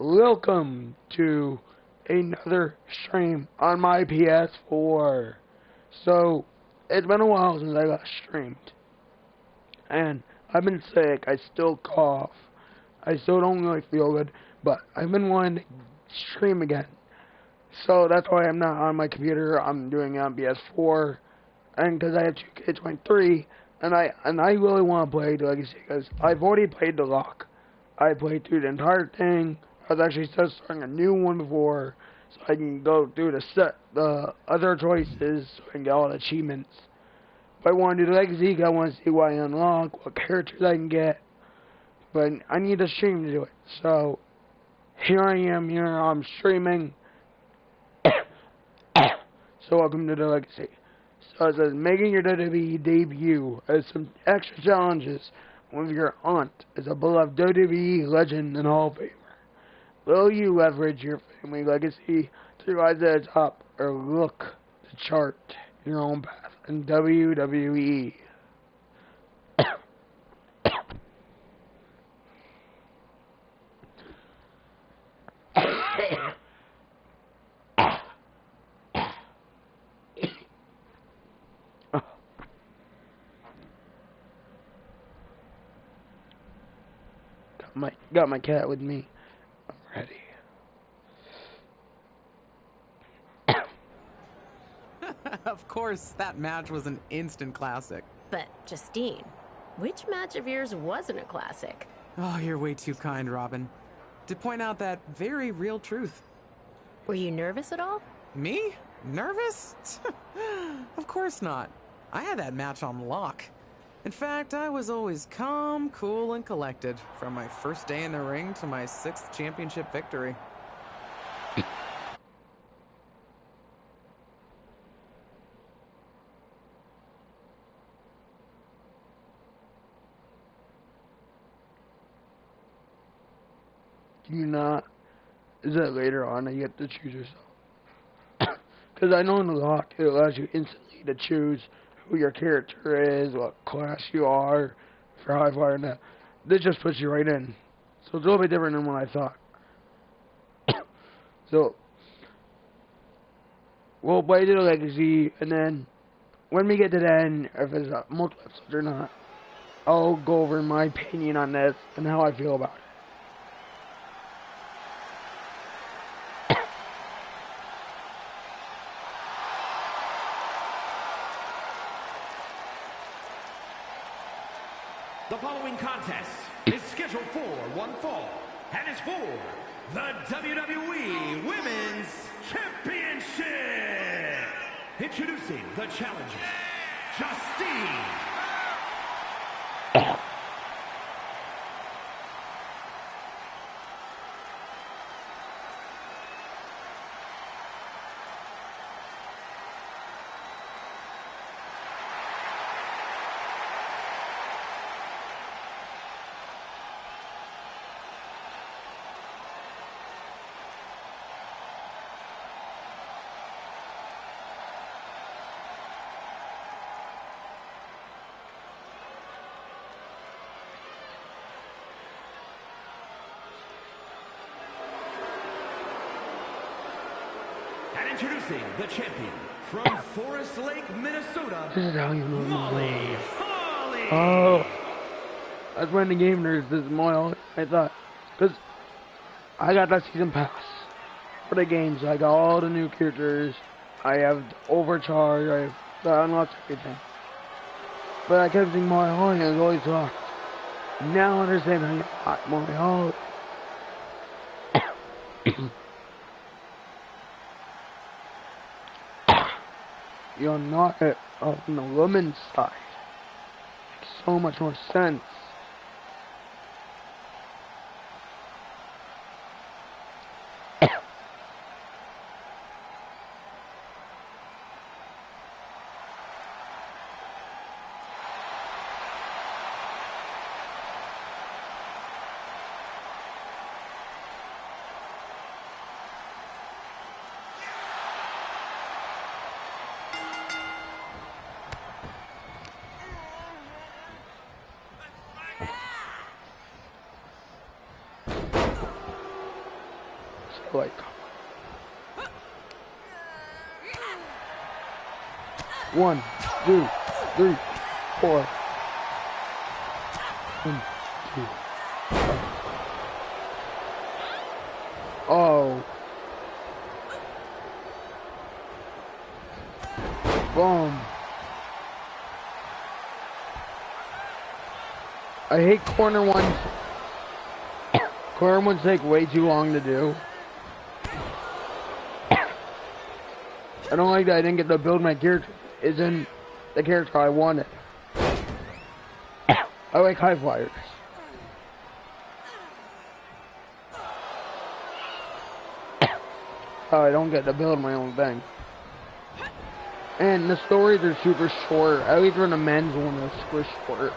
Welcome to another stream on my PS4. So, it's been a while since I got streamed. And I've been sick, I still cough. I still don't really feel good, but I've been wanting to stream again. So that's why I'm not on my computer, I'm doing it on PS4. And because I have two kids, 23, and I really want to play the Legacy because I've already played the lock. I played through the entire thing. I was actually just starting a new one before, so I can go through the other choices, so I can get all the achievements. But I want to do the Legacy, I want to see what I unlock, what characters I can get. But I need a stream to do it. So here I am, I'm streaming. So welcome to the Legacy. So it says, making your WWE debut as some extra challenges with your aunt as a beloved WWE legend and Hall of Famer. Will you leverage your family legacy to rise to the top or look to chart your own path in WWE? Got my cat with me already. Of course, that match was an instant classic. But, Justine, which match of yours wasn't a classic? Oh, you're way too kind, Robin. To point out that very real truth. Were you nervous at all? Me? Nervous? Of course not. I had that match on lock. In fact, I was always calm, cool, and collected from my first day in the ring to my 6th championship victory. Do you not? Is that later on that you have to choose yourself? Because I know in the lock it allows you instantly to choose who your character is, what class you are, for high flyer, and that. This just puts you right in. So it's a little bit different than what I thought. So, we'll play to the Legacy, and then when we get to the end, if it's a multiple episodes or not, I'll go over my opinion on this and how I feel about it. The following contest is scheduled for one fall and is for the WWE Women's Championship. Introducing the challenger, Justine. Introducing the champion from Forest Lake, Minnesota. This is how you know Molly Holly. Oh, that's when the game nerds. This is Molly. I thought, because I got that season pass for the games. I got all the new characters. I have overcharge. I unlocked everything. But I kept seeing Molly Holly, and I was always locked. Now I understand how you got Molly Holly. You're not on the woman's side. Makes so much more sense. like 1, 2, 3, 4. 1, 2. Oh. Boom. I hate corner ones. Corner ones take way too long to do. I don't like that I didn't get to build my character. Isn't the character I wanted. I like high flyers. Oh, I don't get to build my own thing. And the stories are super short. At least when the men's one is super short.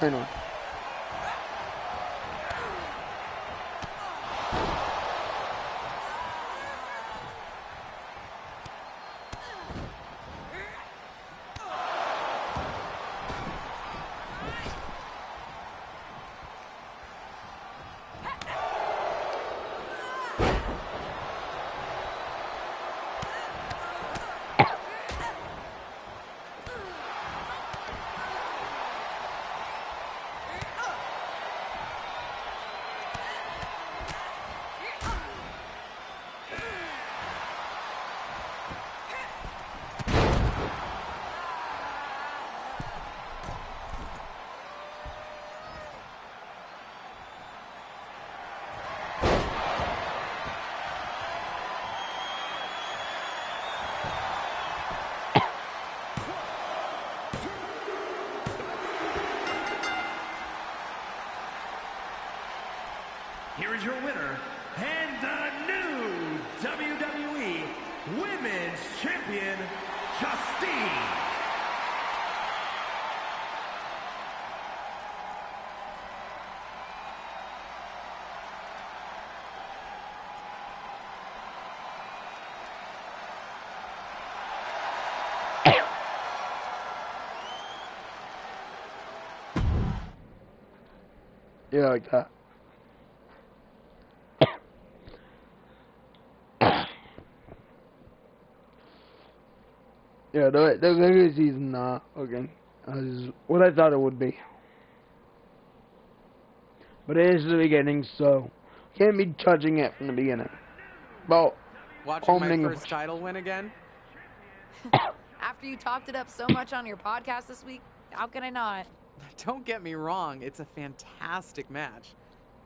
I know. Here is your winner, and the new WWE Women's Champion, Justine. Yeah, like that. Yeah, the Legacy's not looking as what I thought it would be. But it is the beginning, so can't be judging it from the beginning. Well, Watching my first title win again? After you talked it up so much on your podcast this week, how can I not? Don't get me wrong, it's a fantastic match.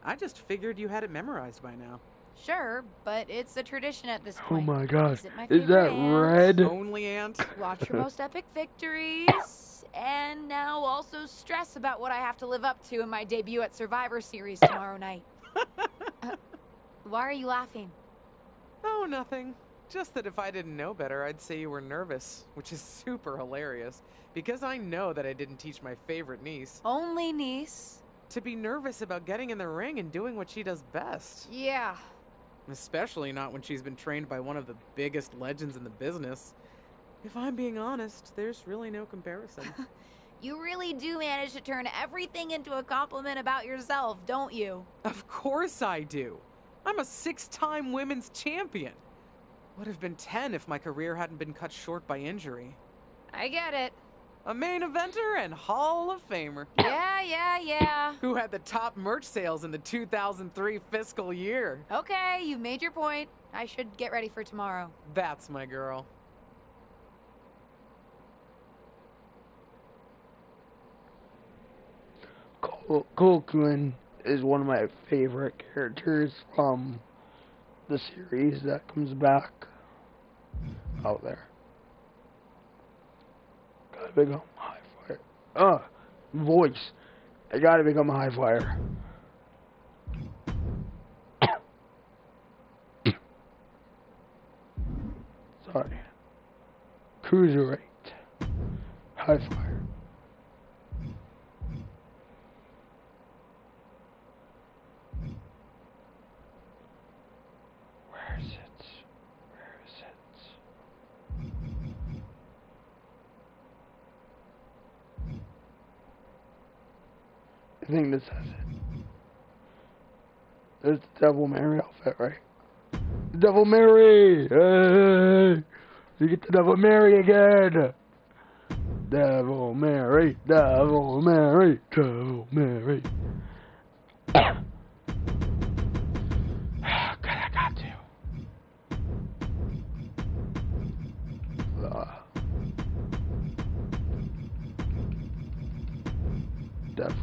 I just figured you had it memorized by now. Sure, but it's a tradition at this Oh point. my god, Is it my is that favorite aunt? red? Only Ant? Watch your most epic victories, and now also stress about what I have to live up to in my debut at Survivor Series tomorrow night. Why are you laughing? Oh, nothing. Just that if I didn't know better, I'd say you were nervous, which is super hilarious, because I know that I didn't teach my favorite niece Only niece. to be nervous about getting in the ring and doing what she does best. Yeah. Especially not when she's been trained by one of the biggest legends in the business. If I'm being honest, there's really no comparison. You really do manage to turn everything into a compliment about yourself, don't you? Of course I do. I'm a 6-time women's champion. Would have been 10 if my career hadn't been cut short by injury. I get it. A main eventer and Hall of Famer. Yeah. Who had the top merch sales in the 2003 fiscal year. Okay, you made your point. I should get ready for tomorrow. That's my girl. Coquelin is one of my favorite characters from the series that comes back out there. Gotta become a high flyer. Voice. I gotta become a high flyer. Sorry. Cruiserweight. High flyer. I think this has it. There's the Devil Mary outfit, right? The Devil Mary! Hey! You get the Devil Mary again! Devil Mary, Devil Mary, Devil Mary. God, I got to. Devil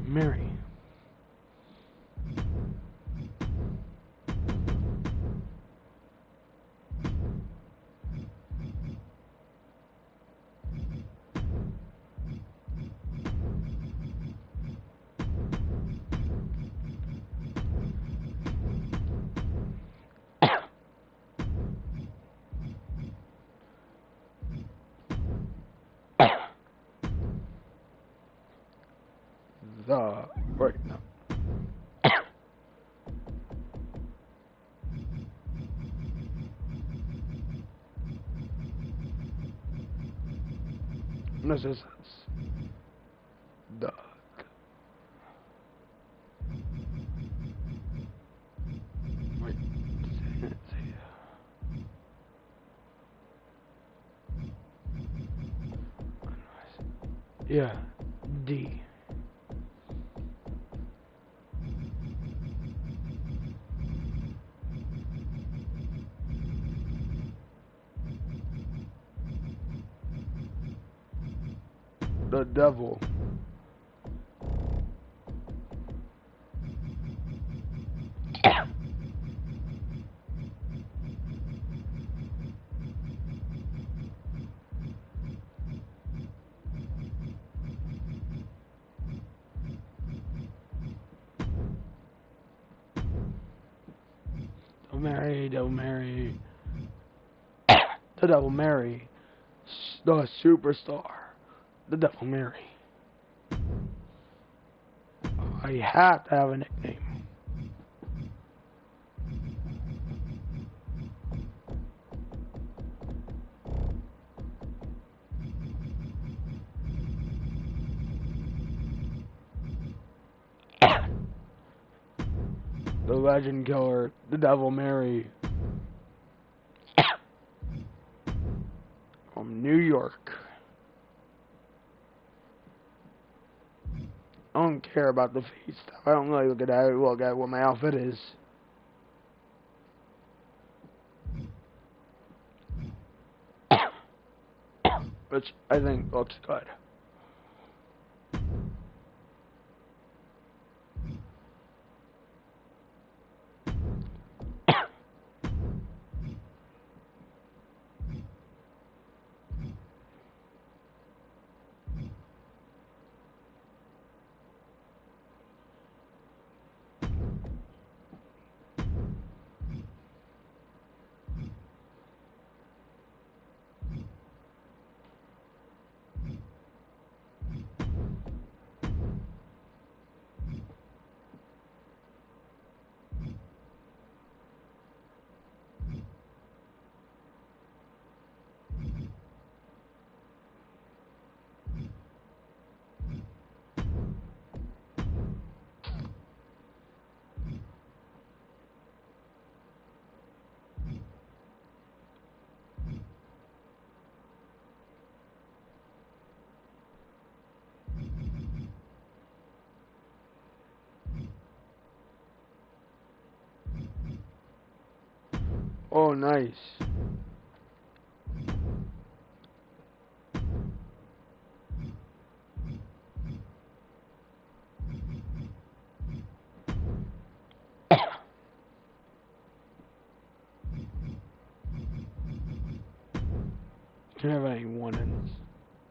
Mary. Right now. This is duck. Wait, yeah, D. The devil. Mary, Devil Mary. The Devil Mary. The superstar. The Devil Mary. I have to have a nickname. The Legend Killer, the Devil Mary. From New York. I don't care about the face stuff. I don't really look at what my outfit is. Which I think looks good. Oh, nice. Do you have any run-ins?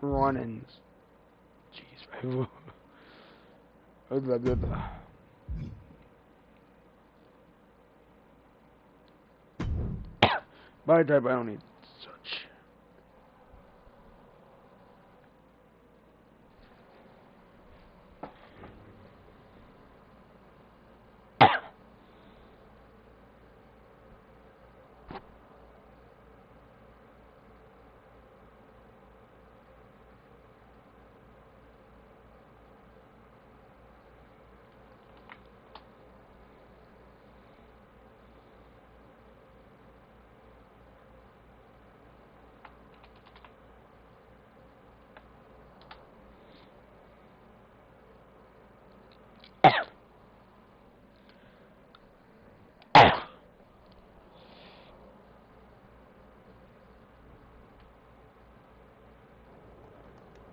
Run-ins. Jeez. By type, I don't need such.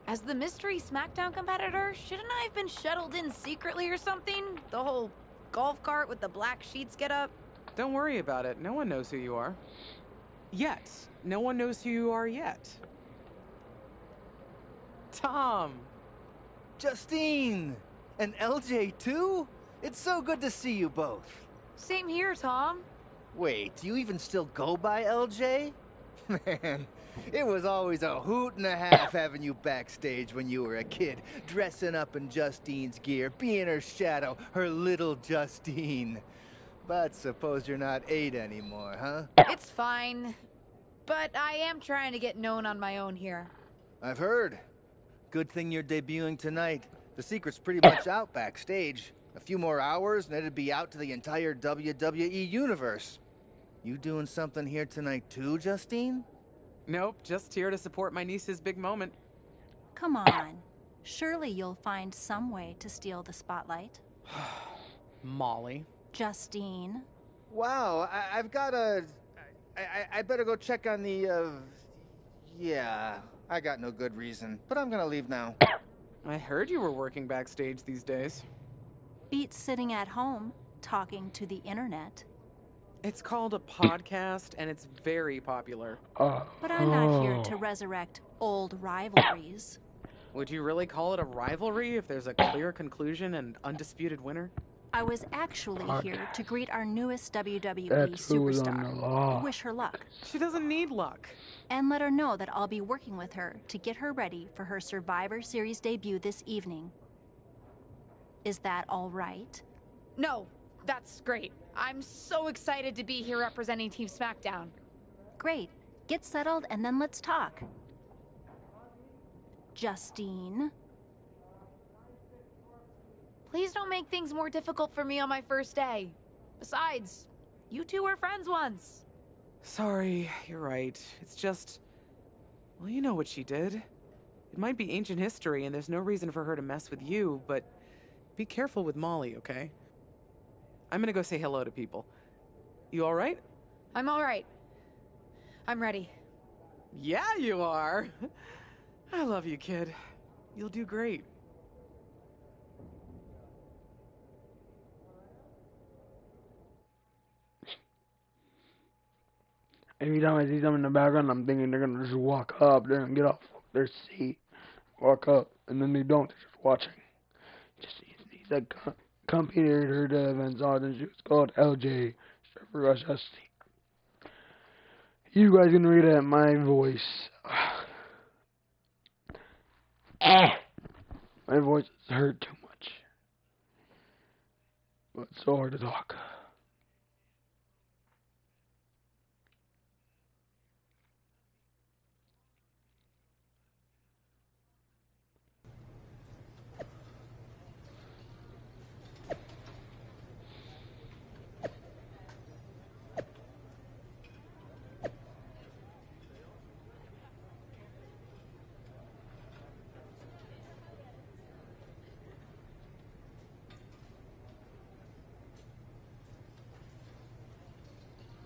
As the mystery SmackDown competitor, shouldn't I have been shuttled in secretly or something? The whole golf cart with the black sheets get up? Don't worry about it. No one knows who you are. Yet. No one knows who you are yet. Tom! Justine! And LJ too? It's so good to see you both. Same here, Tom. Wait, do you even still go by LJ? Man, it was always a hoot and a half having you backstage when you were a kid, dressing up in Justine's gear, being her shadow, her little Justine. But suppose you're not 8 anymore, huh? It's fine. But I am trying to get known on my own here. I've heard. Good thing you're debuting tonight. The secret's pretty much out backstage. A few more hours and it'd be out to the entire WWE universe. You doing something here tonight too, Justine? Nope, just here to support my niece's big moment. Come on. Surely you'll find some way to steal the spotlight. Molly. Justine. Wow, I've got a... I better go check on the, Yeah, I got no good reason, but I'm gonna leave now. I heard you were working backstage these days. Beats sitting at home, talking to the internet. It's called a podcast, and it's very popular. But I'm not here to resurrect old rivalries. Would you really call it a rivalry if there's a clear conclusion and undisputed winner? I was actually here to greet our newest WWE That's who was on the law. superstar. Wish her luck. She doesn't need luck. And let her know that I'll be working with her to get her ready for her Survivor Series debut this evening. Is that all right? No, that's great. I'm so excited to be here representing Team SmackDown. Great. Get settled and then let's talk. Justine. Please don't make things more difficult for me on my first day. Besides, you two were friends once. Sorry, you're right. It's just... Well, you know what she did. It might be ancient history, and there's no reason for her to mess with you, but be careful with Molly, okay? I'm gonna go say hello to people. You alright? I'm alright. I'm ready. Yeah, you are! I love you, kid. You'll do great. Every time I see them in the background, I'm thinking they're gonna just walk up, they're gonna get off their seat, walk up, and then they don't. They're just watching. Just he's like accompanied her to events. And she was called LJ. Justine. You guys can read it at my voice. My voice has hurt too much, but it's so hard to talk.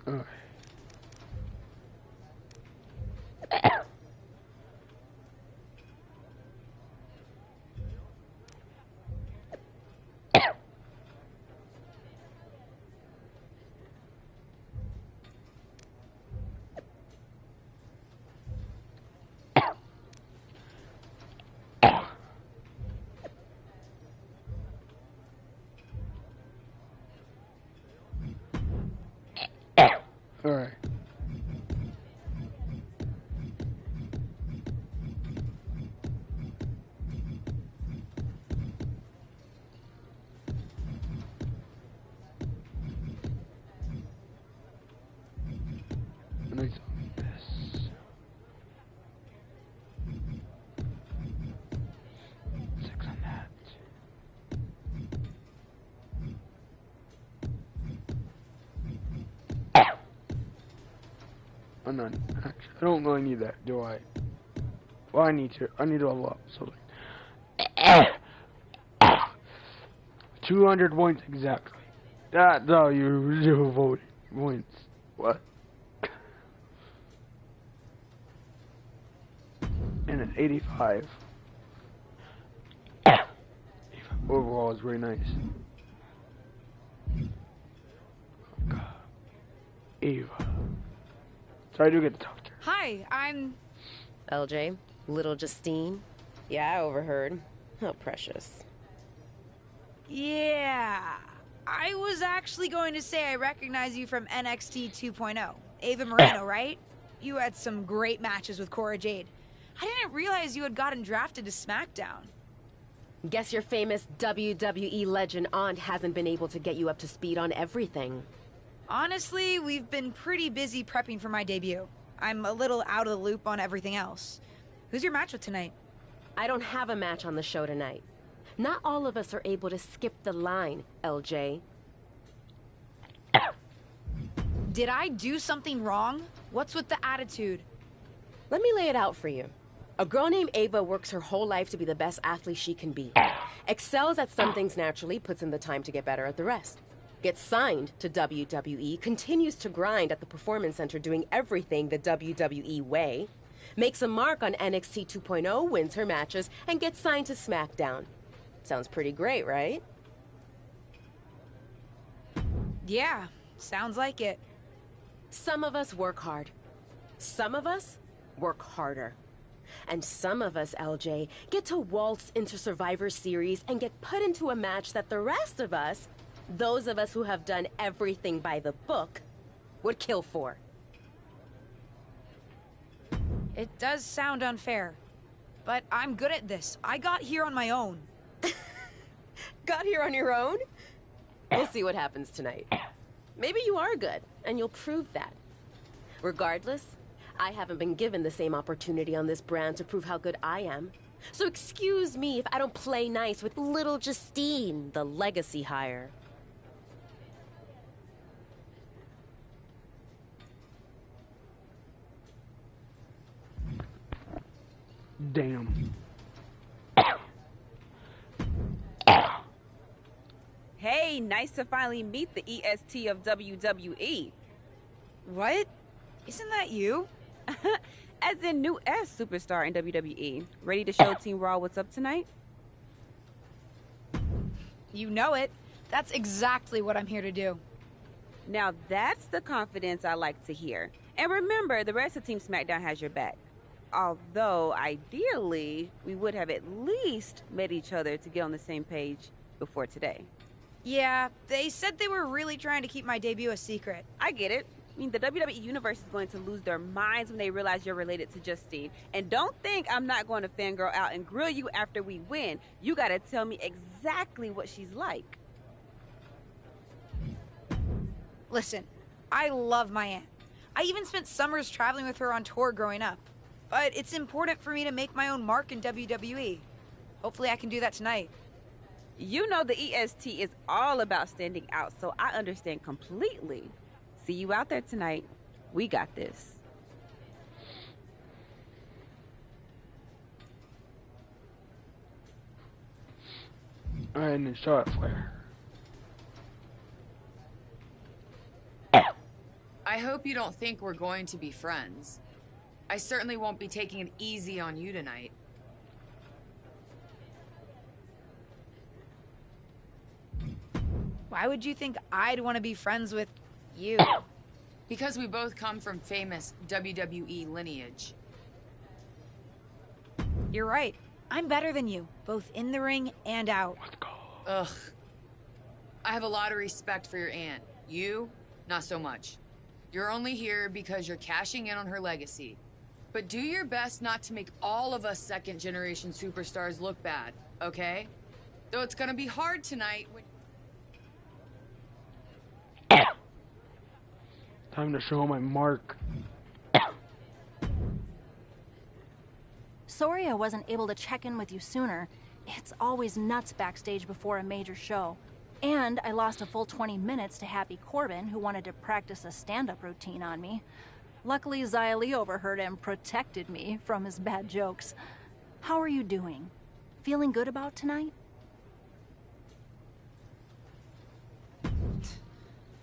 Alright. Alright. And I saw this. 6 on that. I'm not, actually, I don't really need that, do I? Well, I need to level up, so like, 200 points exactly. That's how you do voting points. What? And an 85. was really nice. God. Eva. So I do get to talk to her. Hi, I'm... LJ, little Justine. Yeah, I overheard. Oh, precious. Yeah. I was actually going to say I recognize you from NXT 2.0. Ava Moreno, right? You had some great matches with Cora Jade. I didn't realize you had gotten drafted to SmackDown. Guess your famous WWE legend aunt hasn't been able to get you up to speed on everything. Honestly, we've been pretty busy prepping for my debut. I'm a little out of the loop on everything else. Who's your match with tonight? I don't have a match on the show tonight. Not all of us are able to skip the line, LJ. Did I do something wrong? What's with the attitude? Let me lay it out for you. A girl named Ava works her whole life to be the best athlete she can be. Excels at some things naturally, puts in the time to get better at the rest. Gets signed to WWE, continues to grind at the Performance Center doing everything the WWE way. Makes a mark on NXT 2.0, wins her matches, and gets signed to SmackDown. Sounds pretty great, right? Yeah, sounds like it. Some of us work hard. Some of us work harder. And some of us, LJ, get to waltz into Survivor Series and get put into a match that the rest of us, those of us who have done everything by the book, would kill for. It does sound unfair, but I'm good at this. I got here on my own. Got here on your own? We'll see what happens tonight. Maybe you are good, and you'll prove that. Regardless, I haven't been given the same opportunity on this brand to prove how good I am. So excuse me if I don't play nice with little Justine, the legacy hire. Damn. Hey, nice to finally meet the EST of WWE. What? Isn't that you? As in new S superstar in WWE. Ready to show Team Raw what's up tonight? You know it. That's exactly what I'm here to do. Now that's the confidence I like to hear. And remember, the rest of Team SmackDown has your back. Although, ideally, we would have at least met each other to get on the same page before today. Yeah, they said they were really trying to keep my debut a secret. I get it. I mean, the WWE Universe is going to lose their minds when they realize you're related to Justine. And don't think I'm not going to fangirl out and grill you after we win. You gotta tell me exactly what she's like. Listen, I love my aunt. I even spent summers traveling with her on tour growing up. But it's important for me to make my own mark in WWE. Hopefully I can do that tonight. You know the EST is all about standing out, so I understand completely. See you out there tonight. We got this. And then show it Flair. I hope you don't think we're going to be friends. I certainly won't be taking it easy on you tonight. Why would you think I'd want to be friends with you? Because we both come from famous WWE lineage. You're right. I'm better than you, both in the ring and out. Ugh. I have a lot of respect for your aunt. You, not so much. You're only here because you're cashing in on her legacy. But do your best not to make all of us second-generation superstars look bad, okay? Though it's gonna be hard tonight when... Time to show my mark. Sorry I wasn't able to check in with you sooner. It's always nuts backstage before a major show. And I lost a full 20 minutes to Happy Corbin, who wanted to practice a stand-up routine on me. Luckily, Xia Li overheard and protected me from his bad jokes. How are you doing? Feeling good about tonight?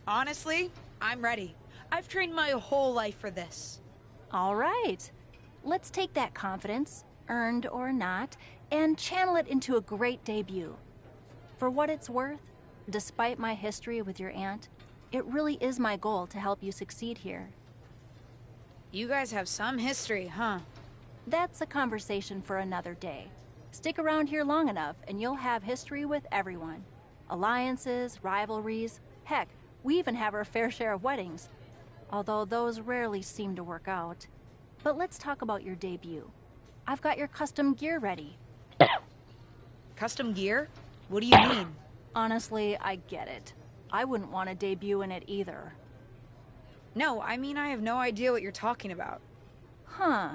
Honestly, I'm ready. I've trained my whole life for this. All right. Let's take that confidence, earned or not, and channel it into a great debut. For what it's worth, despite my history with your aunt, it really is my goal to help you succeed here. You guys have some history, huh? That's a conversation for another day. Stick around here long enough and you'll have history with everyone. Alliances, rivalries, heck, we even have our fair share of weddings. Although those rarely seem to work out. But let's talk about your debut. I've got your custom gear ready. Custom gear? What do you mean? Honestly, I get it. I wouldn't want to debut in it either. No, I mean I have no idea what you're talking about. Huh.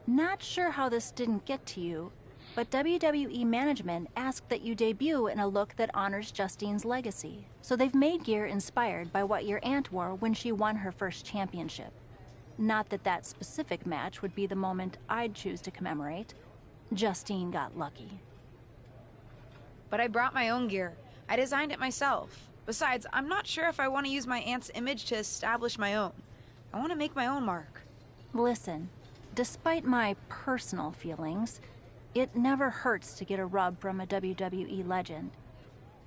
Not sure how this didn't get to you, but WWE management asked that you debut in a look that honors Justine's legacy. So they've made gear inspired by what your aunt wore when she won her first championship. Not that that specific match would be the moment I'd choose to commemorate. Justine got lucky. But I brought my own gear. I designed it myself. Besides, I'm not sure if I want to use my aunt's image to establish my own. I want to make my own mark. Listen, despite my personal feelings, it never hurts to get a rub from a WWE legend.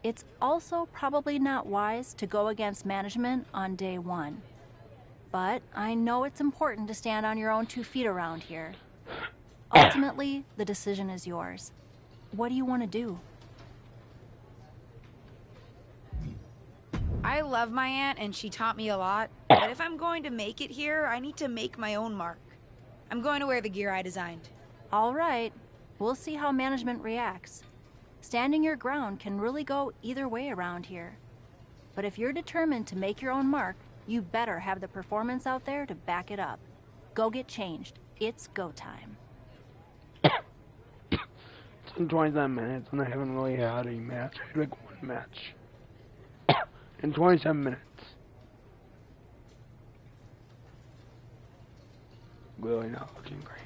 It's also probably not wise to go against management on day one. But I know it's important to stand on your own 2 feet around here. Ultimately, the decision is yours. What do you want to do? I love my aunt and she taught me a lot, but if I'm going to make it here, I need to make my own mark. I'm going to wear the gear I designed. All right. We'll see how management reacts. Standing your ground can really go either way around here. But if you're determined to make your own mark, you better have the performance out there to back it up. Go get changed. It's go time. It's been 27 minutes and I haven't really had a match. I had like one match. In 27 minutes. Really not looking great.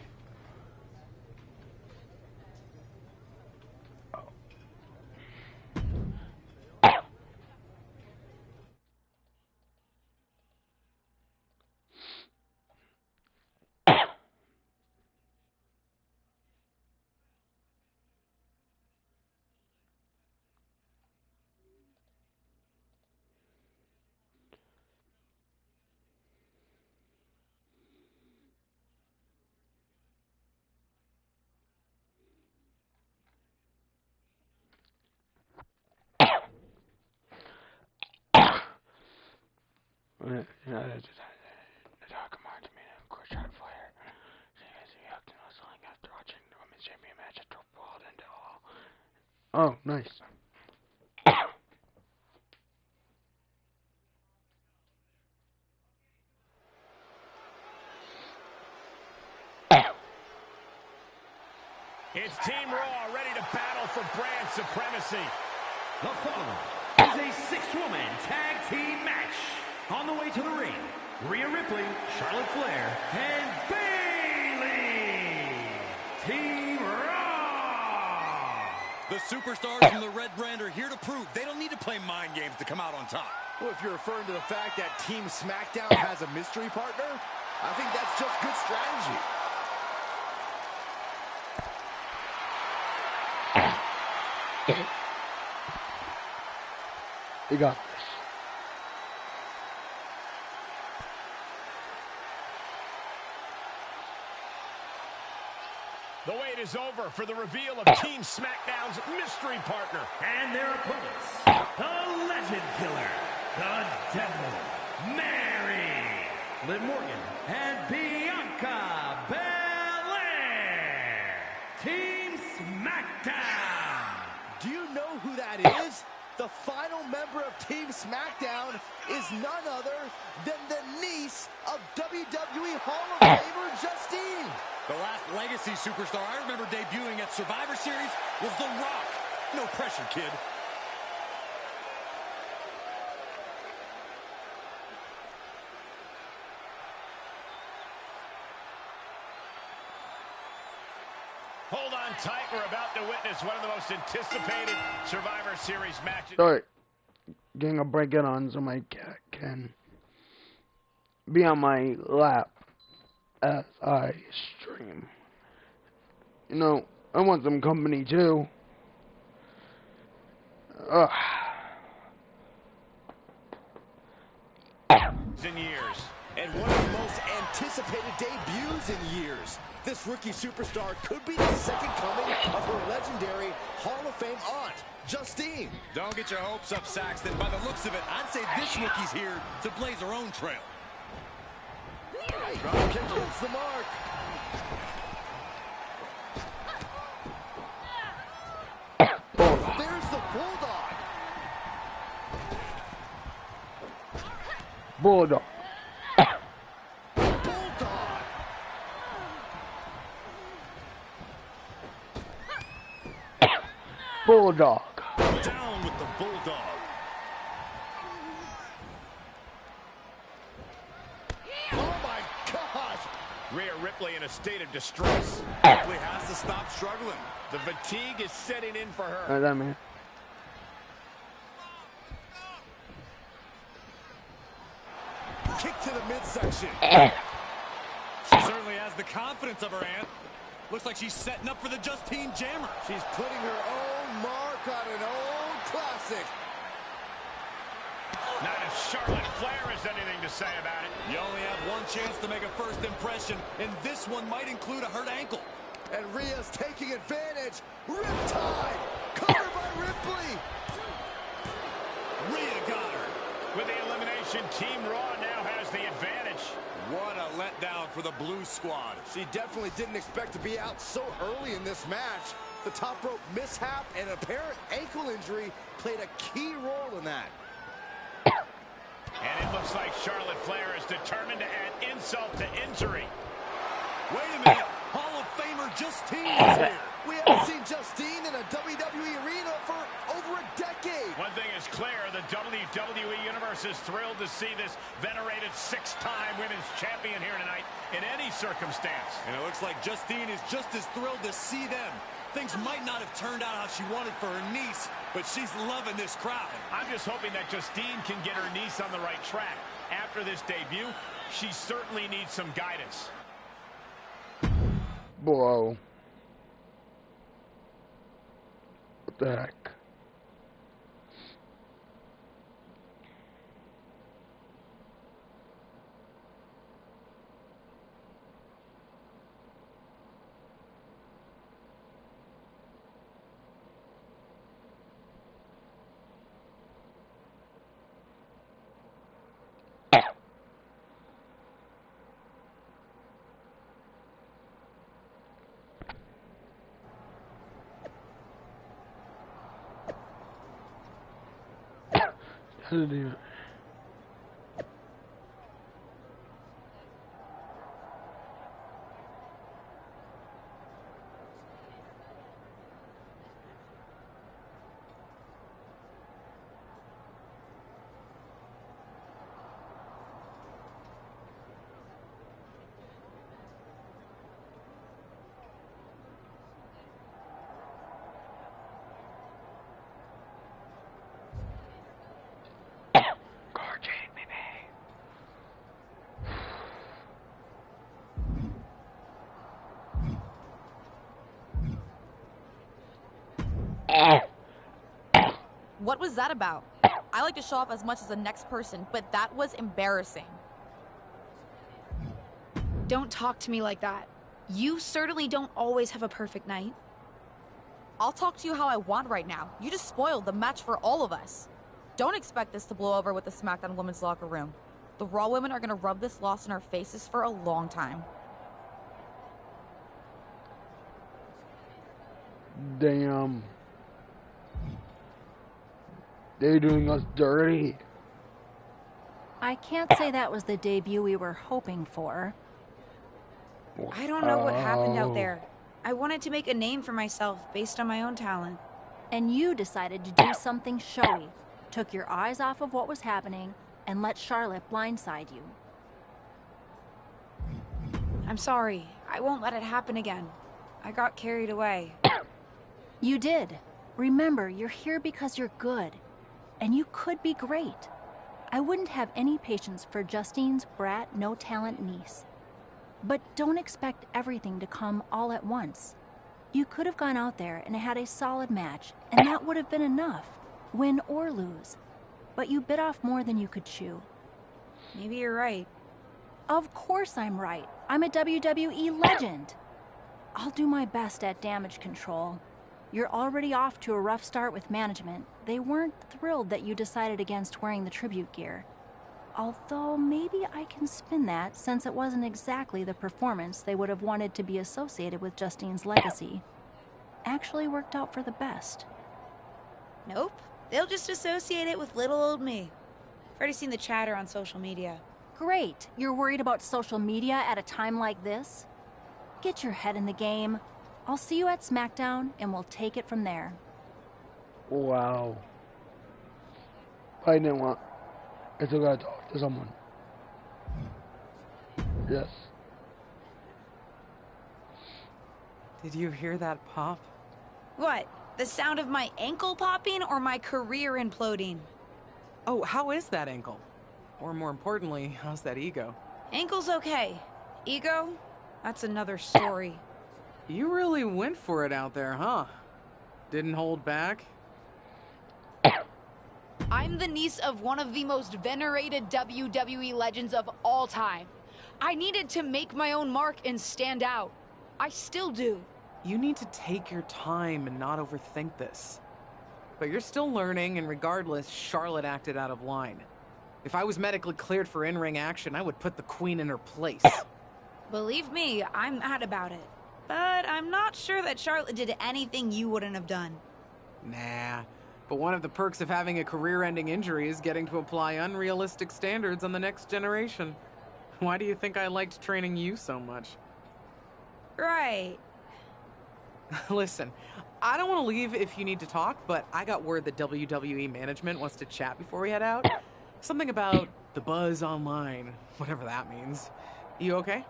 Oh, nice. It's Team Raw ready to battle for brand supremacy. The following is a 6-woman tag team match. On the way to the ring, Rhea Ripley, Charlotte Flair, and Bayley. Team Raw. The superstars from the Red Brand are here to prove they don't need to play mind games to come out on top. Well, if you're referring to the fact that Team SmackDown has a mystery partner, I think that's just good strategy. You got this. The wait is over for the reveal of Team SmackDown's mystery partner. And their opponents, the Legend Killer, the Devil, Mary, Liv Morgan, and Bianca Belair. Team SmackDown. Do you know who that is? The final member of Team SmackDown is none other than the niece of WWE Hall of Famer Justine. The last Legacy superstar I remember debuting at Survivor Series was The Rock. No pressure, kid. Hold on tight. We're about to witness one of the most anticipated Survivor Series matches. Sorry. Getting a break it on so my cat can be on my lap as I stream. You know, I want some company too. Ugh. In years. And one of the most anticipated debuts in years. This rookie superstar could be the second coming of her legendary Hall of Fame aunt, Justine. Don't get your hopes up, Saxton. By the looks of it, I'd say this rookie's here to blaze her own trail. Drop kick hits the mark. There's the Bulldog. Bulldog. Bulldog. Down with the Bulldog. Oh my gosh! Rhea Ripley in a state of distress. Ripley has to stop struggling. The fatigue is setting in for her. Right, that man. Kick to the midsection. She certainly has the confidence of her aunt. Looks like she's setting up for the Justine Jammer. She's putting her own mark on an old classic. Not if Charlotte Flair has anything to say about it. You only have one chance to make a first impression, and this one might include a hurt ankle. And Rhea's taking advantage. Riptide. Covered by Ripley. Rhea got her. With the elimination, Team Raw now has the advantage. What a letdown for the Blue Squad. She definitely didn't expect to be out so early in this match. The top rope mishap and apparent ankle injury played a key role in that. And it looks like Charlotte Flair is determined to add insult to injury. Wait a minute. Hall of Famer Justine is here. We haven't seen Justine in a WWE arena for over a decade. One thing is clear, the WWE Universe is thrilled to see this venerated six-time women's champion here tonight in any circumstance. And it looks like Justine is just as thrilled to see them. Things might not have turned out how she wanted for her niece, but she's loving this crowd. I'm just hoping that Justine can get her niece on the right track. After this debut, she certainly needs some guidance. Whoa. What the heck? Doesn't even. What was that about? I like to show off as much as the next person, but that was embarrassing. Don't talk to me like that. You certainly don't always have a perfect night. I'll talk to you how I want right now. You just spoiled the match for all of us. Don't expect this to blow over with the SmackDown women's locker room. The Raw women are going to rub this loss in our faces for a long time. Damn. They're doing us dirty. I can't say that was the debut we were hoping for. I don't know what happened out there. I wanted to make a name for myself based on my own talent. And you decided to do something showy. Took your eyes off of what was happening and let Charlotte blindside you. I'm sorry. I won't let it happen again. I got carried away. You did. Remember, you're here because you're good. And you could be great. I wouldn't have any patience for Justine's brat, no-talent niece. But don't expect everything to come all at once. You could have gone out there and had a solid match, and that would have been enough. win or lose. But you bit off more than you could chew. Maybe you're right. Of course I'm right. I'm a WWE legend. I'll do my best at damage control. You're already off to a rough start with management. They weren't thrilled that you decided against wearing the tribute gear. Although maybe I can spin that, since it wasn't exactly the performance they would have wanted to be associated with Justine's legacy. Actually worked out for the best. Nope. They'll just associate it with little old me. I've already seen the chatter on social media. Great. You're worried about social media at a time like this? Get your head in the game. I'll see you at SmackDown, and we'll take it from there. Wow. I didn't want... I still gotta talk to someone. Yes. Did you hear that pop? What? The sound of my ankle popping or my career imploding? Oh, how is that ankle? Or more importantly, how's that ego? Ankle's okay. Ego? That's another story. You really went for it out there, huh? Didn't hold back? I'm the niece of one of the most venerated WWE legends of all time. I needed to make my own mark and stand out. I still do. You need to take your time and not overthink this. But you're still learning, and regardless, Charlotte acted out of line. If I was medically cleared for in-ring action, I would put the Queen in her place. Believe me, I'm mad about it. But I'm not sure that Charlotte did anything you wouldn't have done. Nah. But one of the perks of having a career-ending injury is getting to apply unrealistic standards on the next generation. Why do you think I liked training you so much? Right. Listen, I don't want to leave if you need to talk, but I got word that WWE management wants to chat before we head out. Something about the buzz online, whatever that means. You okay?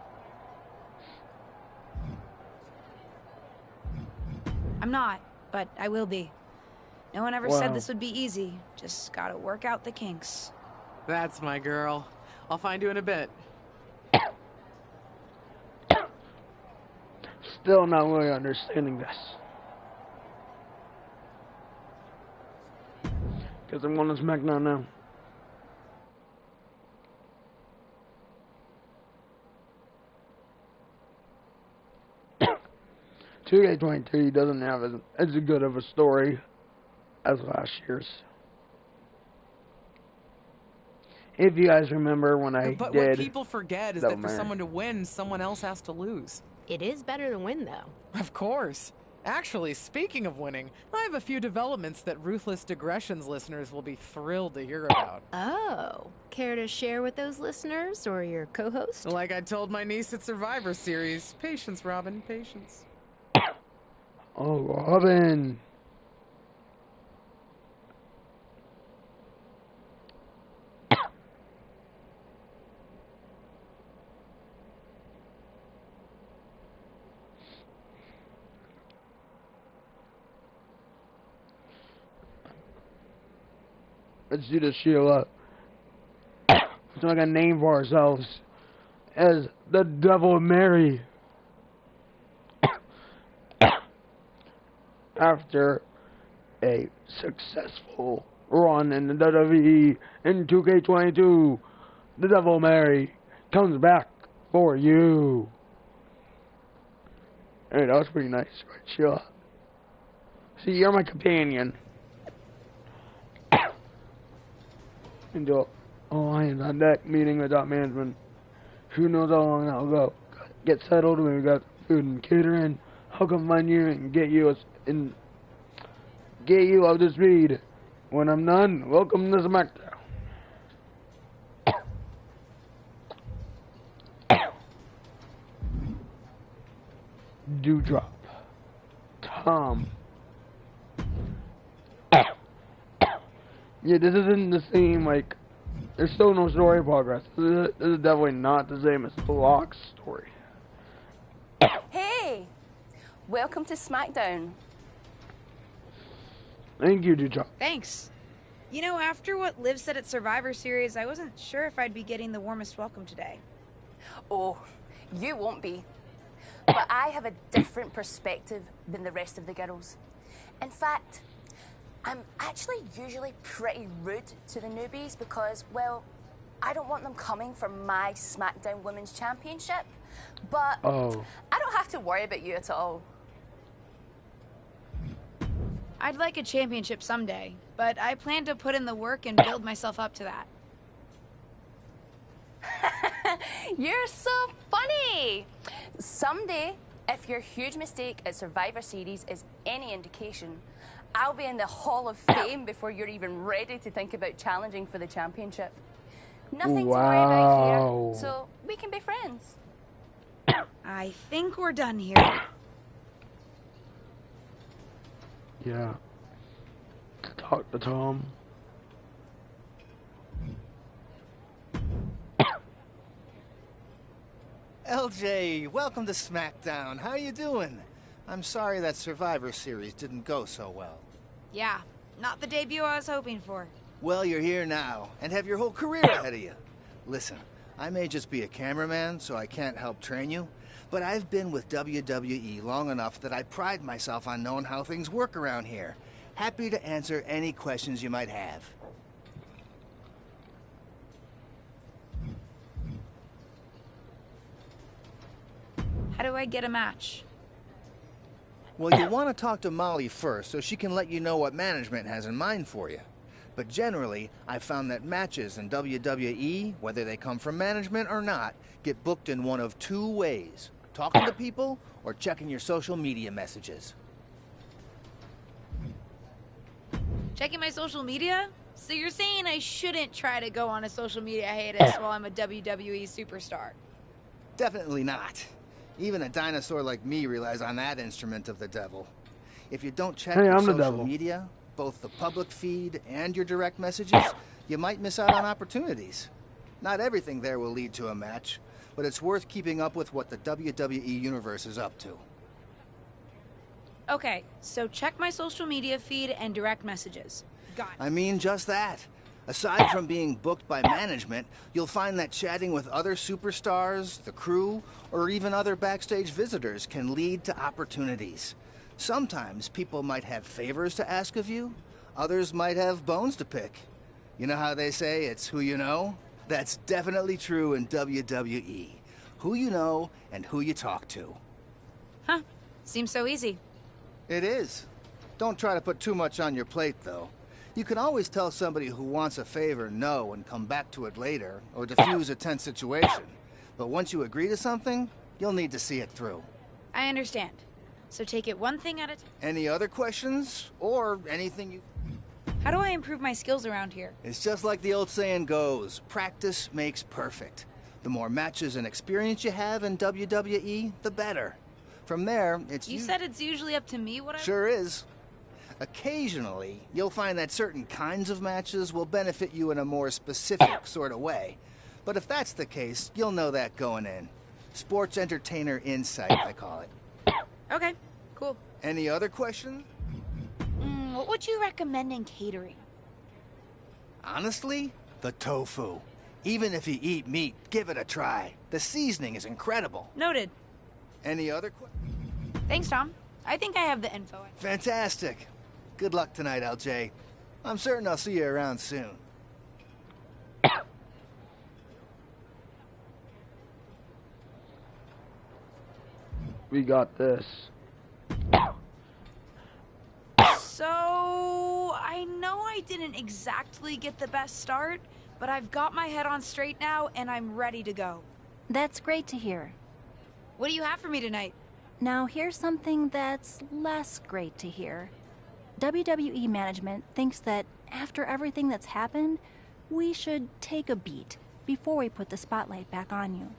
I'm not, but I will be. No one ever said this would be easy. Just gotta work out the kinks. That's my girl. I'll find you in a bit. Still not really understanding this. Because I'm on to SmackDown now. $2K23 doesn't have as good of a story as last year's. If you guys remember when I But did... what people forget is that for someone to win, someone else has to lose. It is better to win, though. Of course. Actually, speaking of winning, I have a few developments that Ruthless Digressions listeners will be thrilled to hear about. Oh, care to share with those listeners or your co-host? Like I told my niece at Survivor Series, patience, Robin, patience. Oh, Robin. Let's do this Sheila. It's like a name for ourselves as the Devil Mary. After a successful run in the WWE in 2K22, the Devil Mary comes back for you. Hey, that was pretty nice, right, Sheila? See, you're my companion. And do a lions on deck meeting with top management. Who knows how long that'll go? Get settled when we got food and catering. I'll come find you and get you up to speed. When I'm done, welcome to SmackDown. Dewdrop. Tom. Yeah, this isn't the same, like, there's still no story progress. This is definitely not the same as the Locke's story. Hey! Welcome to SmackDown. Thank you, Dewdrop. Thanks. You know, after what Liv said at Survivor Series, I wasn't sure if I'd be getting the warmest welcome today. Oh, you won't be. But I have a different perspective than the rest of the girls. In fact, I'm actually usually pretty rude to the newbies because, well, I don't want them coming for my SmackDown Women's Championship. But I don't have to worry about you at all. I'd like a championship someday, but I plan to put in the work and build myself up to that. You're so funny! Someday, if your huge mistake at Survivor Series is any indication, I'll be in the Hall of Fame before you're even ready to think about challenging for the championship. Nothing to worry about here, so we can be friends. I think we're done here. Yeah. Talk to Tom. LJ, welcome to SmackDown. How you doing? I'm sorry that Survivor Series didn't go so well. Yeah, not the debut I was hoping for. Well, you're here now, and have your whole career ahead of you. Listen, I may just be a cameraman, so I can't help train you, but I've been with WWE long enough that I pride myself on knowing how things work around here. Happy to answer any questions you might have. How do I get a match? Well, you want to talk to Molly first so she can let you know what management has in mind for you. But generally, I've found that matches in WWE, whether they come from management or not, get booked in one of two ways: talking to people or checking your social media messages. Checking my social media? So you're saying I shouldn't try to go on a social media hiatus while I'm a WWE superstar? Definitely not. Even a dinosaur like me relies on that instrument of the devil. If you don't check your social media, both the public feed and your direct messages, you might miss out on opportunities. Not everything there will lead to a match, but it's worth keeping up with what the WWE Universe is up to. Okay, so check my social media feed and direct messages. Got it. I mean just that. Aside from being booked by management, you'll find that chatting with other superstars, the crew, or even other backstage visitors can lead to opportunities. Sometimes people might have favors to ask of you, others might have bones to pick. You know how they say it's who you know? That's definitely true in WWE. Who you know and who you talk to. Huh, seems so easy. It is. Don't try to put too much on your plate, though. You can always tell somebody who wants a favor no and come back to it later, or defuse a tense situation. But once you agree to something, you'll need to see it through. I understand. So take it one thing at a time. Any other questions? Or anything you... How do I improve my skills around here? It's just like the old saying goes, practice makes perfect. The more matches and experience you have in WWE, the better. From there, it's... You said it's usually up to me what I... Sure is. Occasionally, you'll find that certain kinds of matches will benefit you in a more specific sort of way. But if that's the case, you'll know that going in. Sports entertainer insight, I call it. Okay, cool. Any other questions? What would you recommend in catering? Honestly, the tofu. Even if you eat meat, give it a try. The seasoning is incredible. Noted. Any other questions? Thanks, Tom. I think I have the info. Fantastic. Good luck tonight, LJ. I'm certain I'll see you around soon. We got this. So, I know I didn't exactly get the best start, but I've got my head on straight now and I'm ready to go. That's great to hear. What do you have for me tonight? Now here's something that's less great to hear. WWE management thinks that after everything that's happened, we should take a beat before we put the spotlight back on you.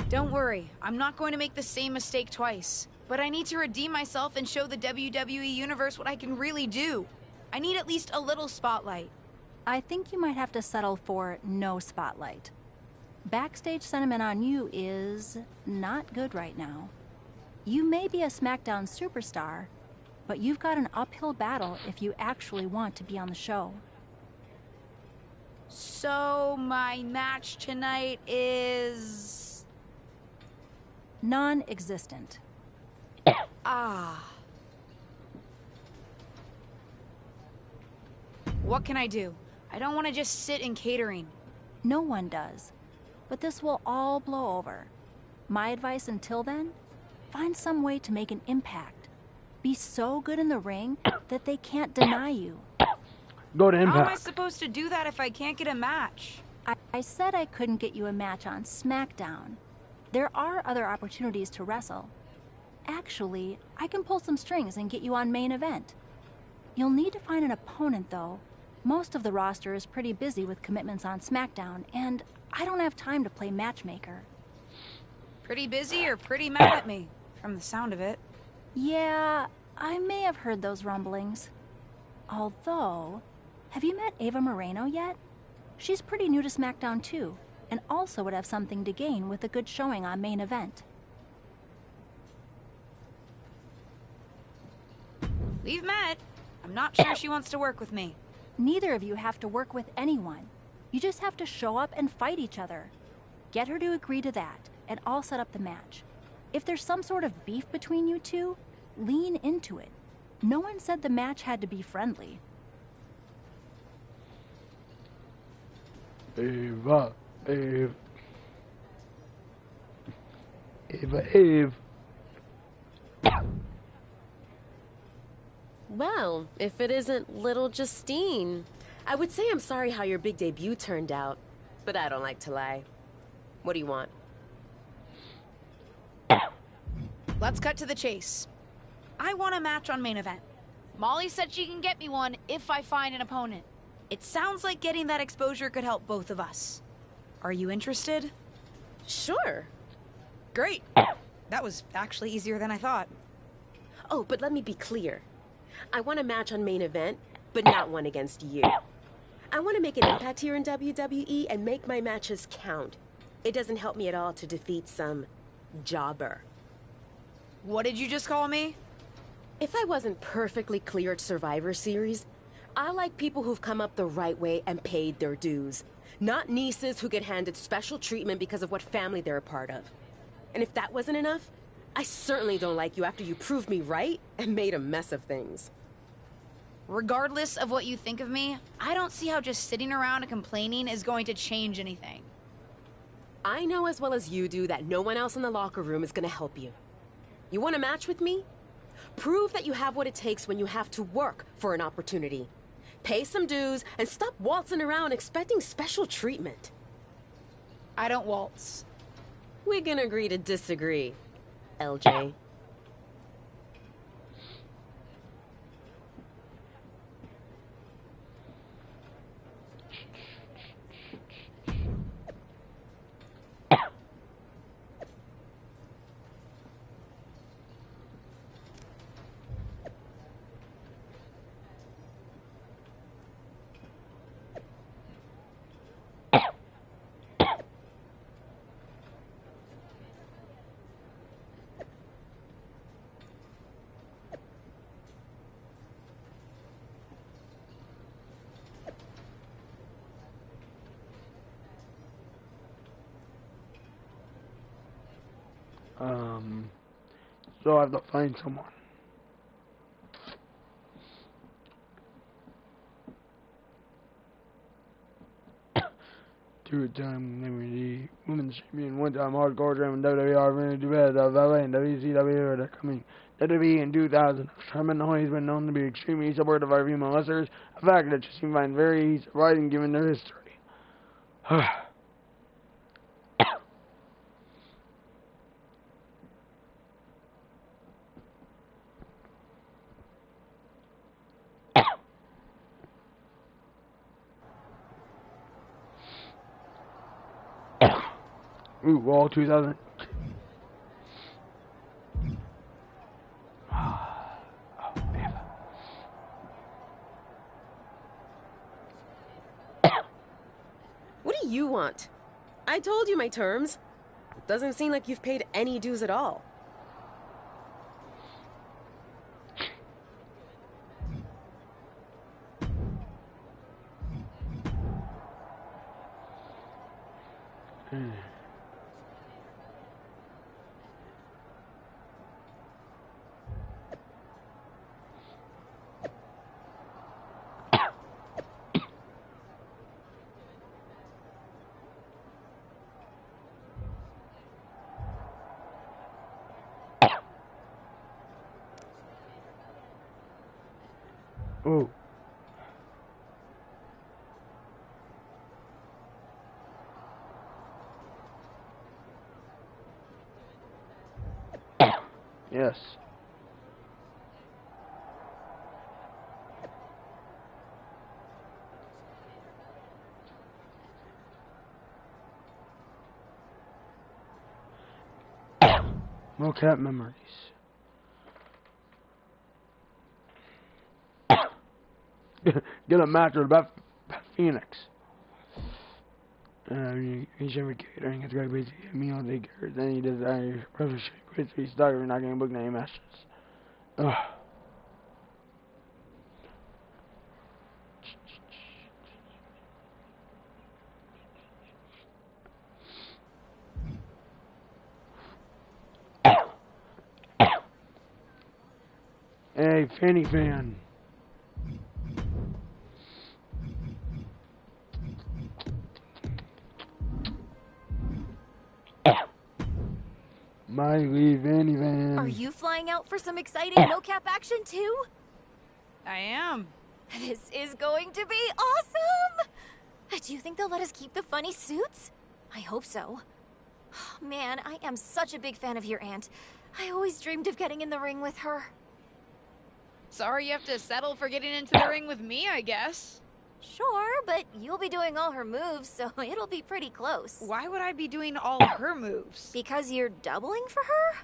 Don't worry, I'm not going to make the same mistake twice. But I need to redeem myself and show the WWE Universe what I can really do. I need at least a little spotlight. I think you might have to settle for no spotlight. Backstage sentiment on you is not good right now. You may be a SmackDown superstar, but you've got an uphill battle if you actually want to be on the show. So, my match tonight is... non-existent. Ah. What can I do? I don't want to just sit in catering. No one does. But this will all blow over. My advice until then, find some way to make an impact. Be so good in the ring that they can't deny you. Go to Impact. How am I supposed to do that if I can't get a match? I said I couldn't get you a match on SmackDown. There are other opportunities to wrestle. Actually, I can pull some strings and get you on main event. You'll need to find an opponent, though. Most of the roster is pretty busy with commitments on SmackDown, and I don't have time to play matchmaker. Pretty busy or pretty mad at me, from the sound of it. Yeah, I may have heard those rumblings. Although, have you met Ava Moreno yet? She's pretty new to SmackDown too, and also would have something to gain with a good showing on main event. We've met. I'm not sure she wants to work with me. Neither of you have to work with anyone. You just have to show up and fight each other. Get her to agree to that, and I'll set up the match. If there's some sort of beef between you two, lean into it. No one said the match had to be friendly. Ava, Ava. Ava, Ava. Well, if it isn't little Justine. I would say I'm sorry how your big debut turned out, but I don't like to lie. What do you want? Let's cut to the chase. I want a match on main event. Molly said she can get me one if I find an opponent. It sounds like getting that exposure could help both of us. Are you interested? Sure. Great. That was actually easier than I thought. Oh, but let me be clear. I want a match on main event, but not one against you. I want to make an impact here in WWE and make my matches count. It doesn't help me at all to defeat some jobber. What did you just call me? If I wasn't perfectly clear at Survivor Series, I like people who've come up the right way and paid their dues. Not nieces who get handed special treatment because of what family they're a part of. And if that wasn't enough, I certainly don't like you after you proved me right and made a mess of things. Regardless of what you think of me, I don't see how just sitting around and complaining is going to change anything. I know as well as you do that no one else in the locker room is going to help you. You want a match with me? Prove that you have what it takes when you have to work for an opportunity. Pay some dues and stop waltzing around expecting special treatment. I don't waltz. We can agree to disagree, LJ. So I have to find someone. Two-time WWE Women's Champion, one-time Hardcore Champion, WWE, WWE, and WCW are coming. WWE in 2000. Sherman has been known to be extremely supportive of our female wrestlers, a fact that just seems to find very surprising given their history. Ooh, all 2000. What do you want? I told you my terms. Doesn't seem like you've paid any dues at all. Oh. Yes. Mocap memories. Get a match with Beth Phoenix. Each every catering is going to be a meal they care. Then he does Chris he's stuck. We're not going to book any matches. Ugh. Hey, Fanny Fan. Miley Fanny Fan. Are you flying out for some exciting no-cap action too? I am. This is going to be awesome! Do you think they'll let us keep the funny suits? I hope so. Man, I am such a big fan of your aunt. I always dreamed of getting in the ring with her. Sorry you have to settle for getting into the ring with me, I guess. Sure, but you'll be doing all her moves, so it'll be pretty close. Why would I be doing all her moves? Because you're doubling for her?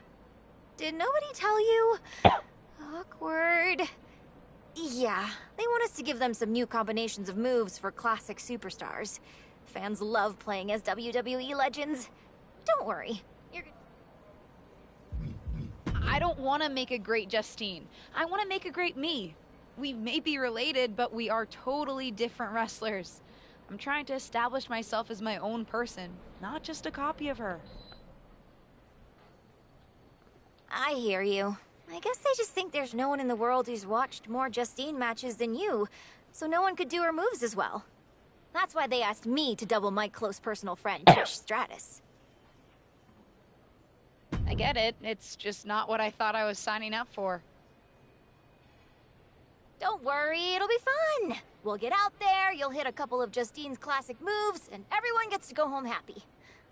Did nobody tell you? Awkward. Yeah, they want us to give them some new combinations of moves for classic superstars. Fans love playing as WWE legends. Don't worry. I don't want to make a great Justine. I want to make a great me. We may be related, but we are totally different wrestlers. I'm trying to establish myself as my own person, not just a copy of her. I hear you. I guess they just think there's no one in the world who's watched more Justine matches than you, so no one could do her moves as well. That's why they asked me to double my close personal friend, Trish Stratus. I get it. It's just not what I thought I was signing up for. Don't worry, it'll be fun. We'll get out there, you'll hit a couple of Justine's classic moves, and everyone gets to go home happy.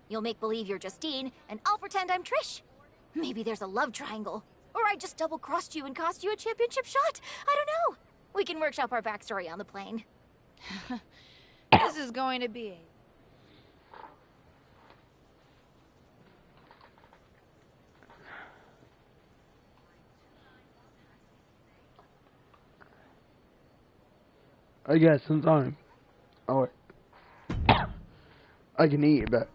You'll make believe you're Justine, and I'll pretend I'm Trish. Maybe there's a love triangle. Or I just double-crossed you and cost you a championship shot. I don't know. We can workshop our backstory on the plane. This is going to be I guess some time. Oh wait. I can eat, but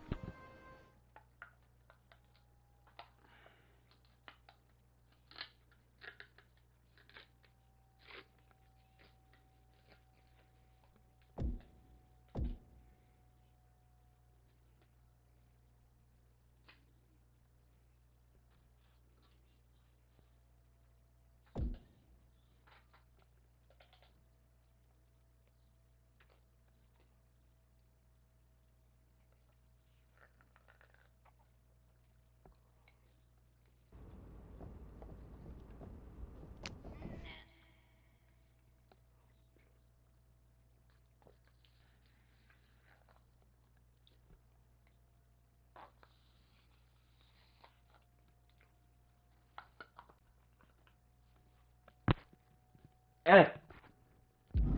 alright,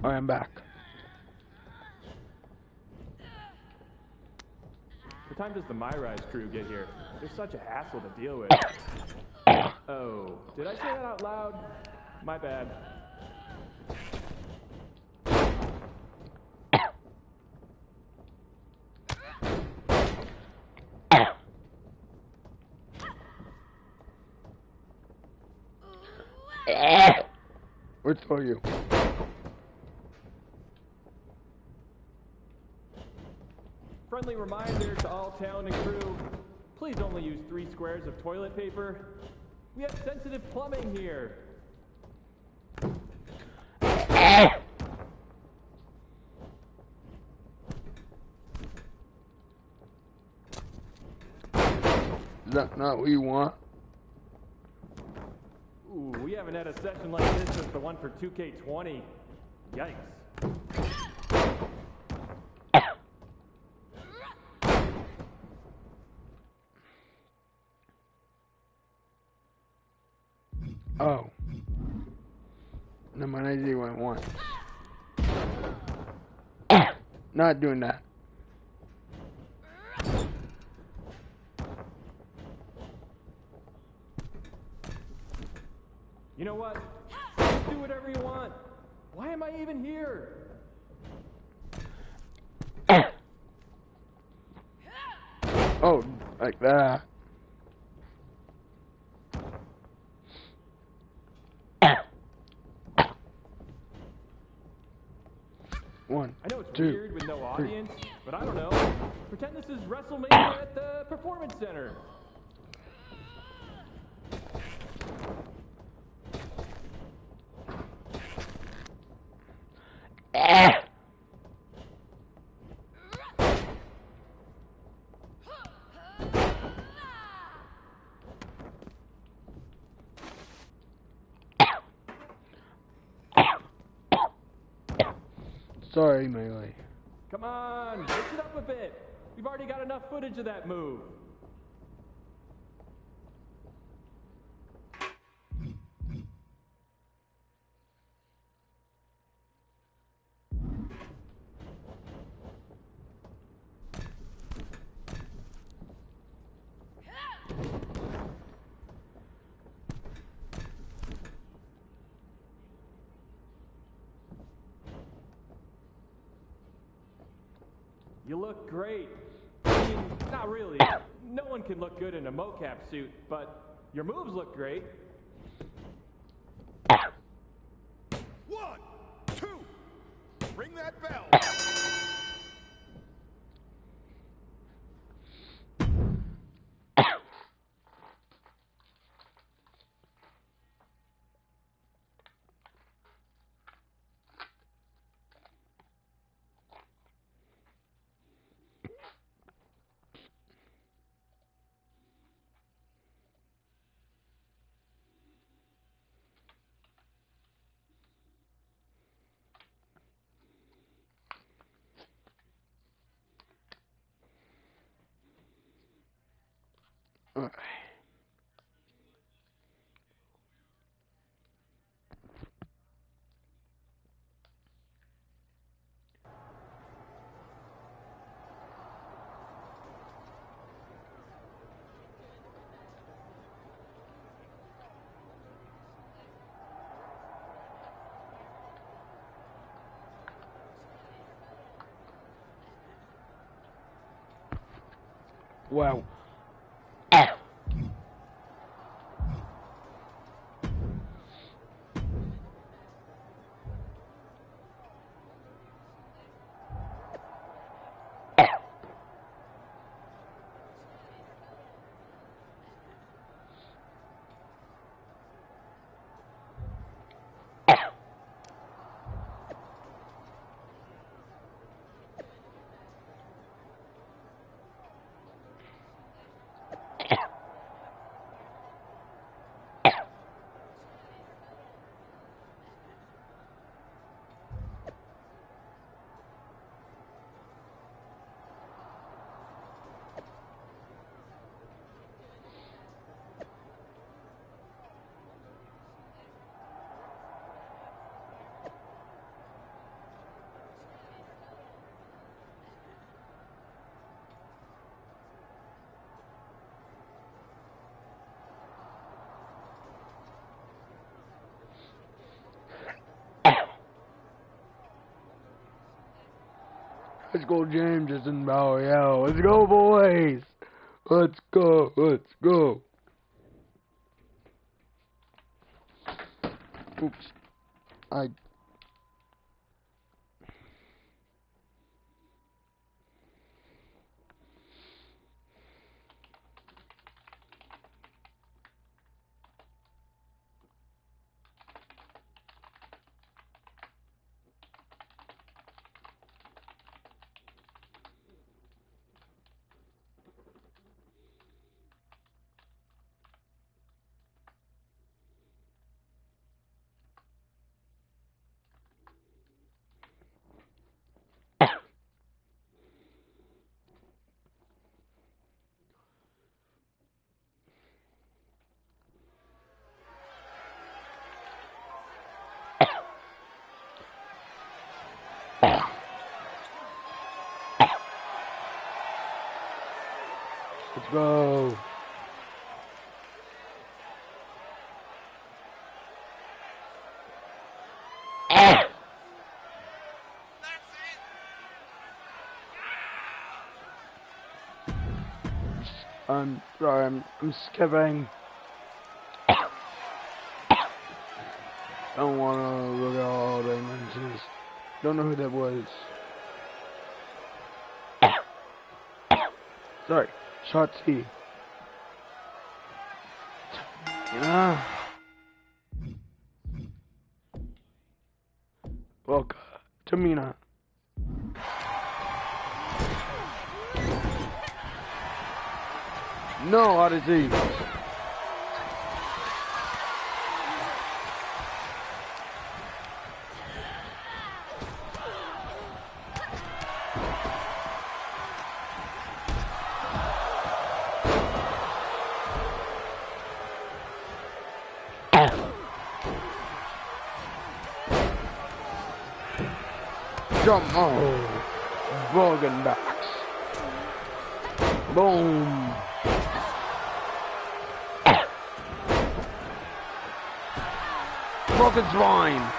I'm back. What time does the MyRise crew get here? They're such a hassle to deal with. Oh, did I say that out loud? My bad. What's for you? Friendly reminder to all talent and crew, please only use 3 squares of toilet paper. We have sensitive plumbing here. Is that not what you want? Ooh, we haven't had a session like this since the one for 2K20. Yikes. Oh. No, my idea went once. Not doing that. You know what? Just do whatever you want. Why am I even here? Oh, like that. One, I know it's two, weird with no three. audience, but I don't know. Pretend this is WrestleMania at the Performance Center. Sorry, Melee. Come on, mix it up a bit. We've already got enough footage of that move. You look great. I mean, not really. No one can look good in a mocap suit, but your moves look great. 1, 2, ring that bell. Alright. Wow. Let's go, James and Mario. Let's go, boys. Let's go. Let's go. Oops. I Let's go. I'm sorry, I'm skipping. Don't wanna look at all the mentions. Don't know who that was. Sorry, Shotzi. Yeah. Welcome, Tamina. No, Odyssey. Jump on. Broken backs. Boom. Broken spine.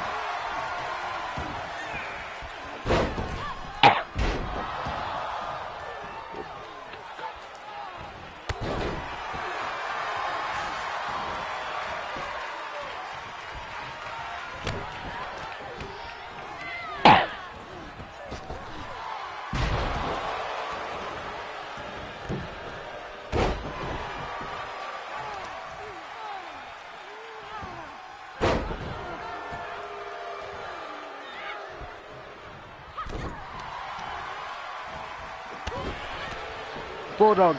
Bulldog.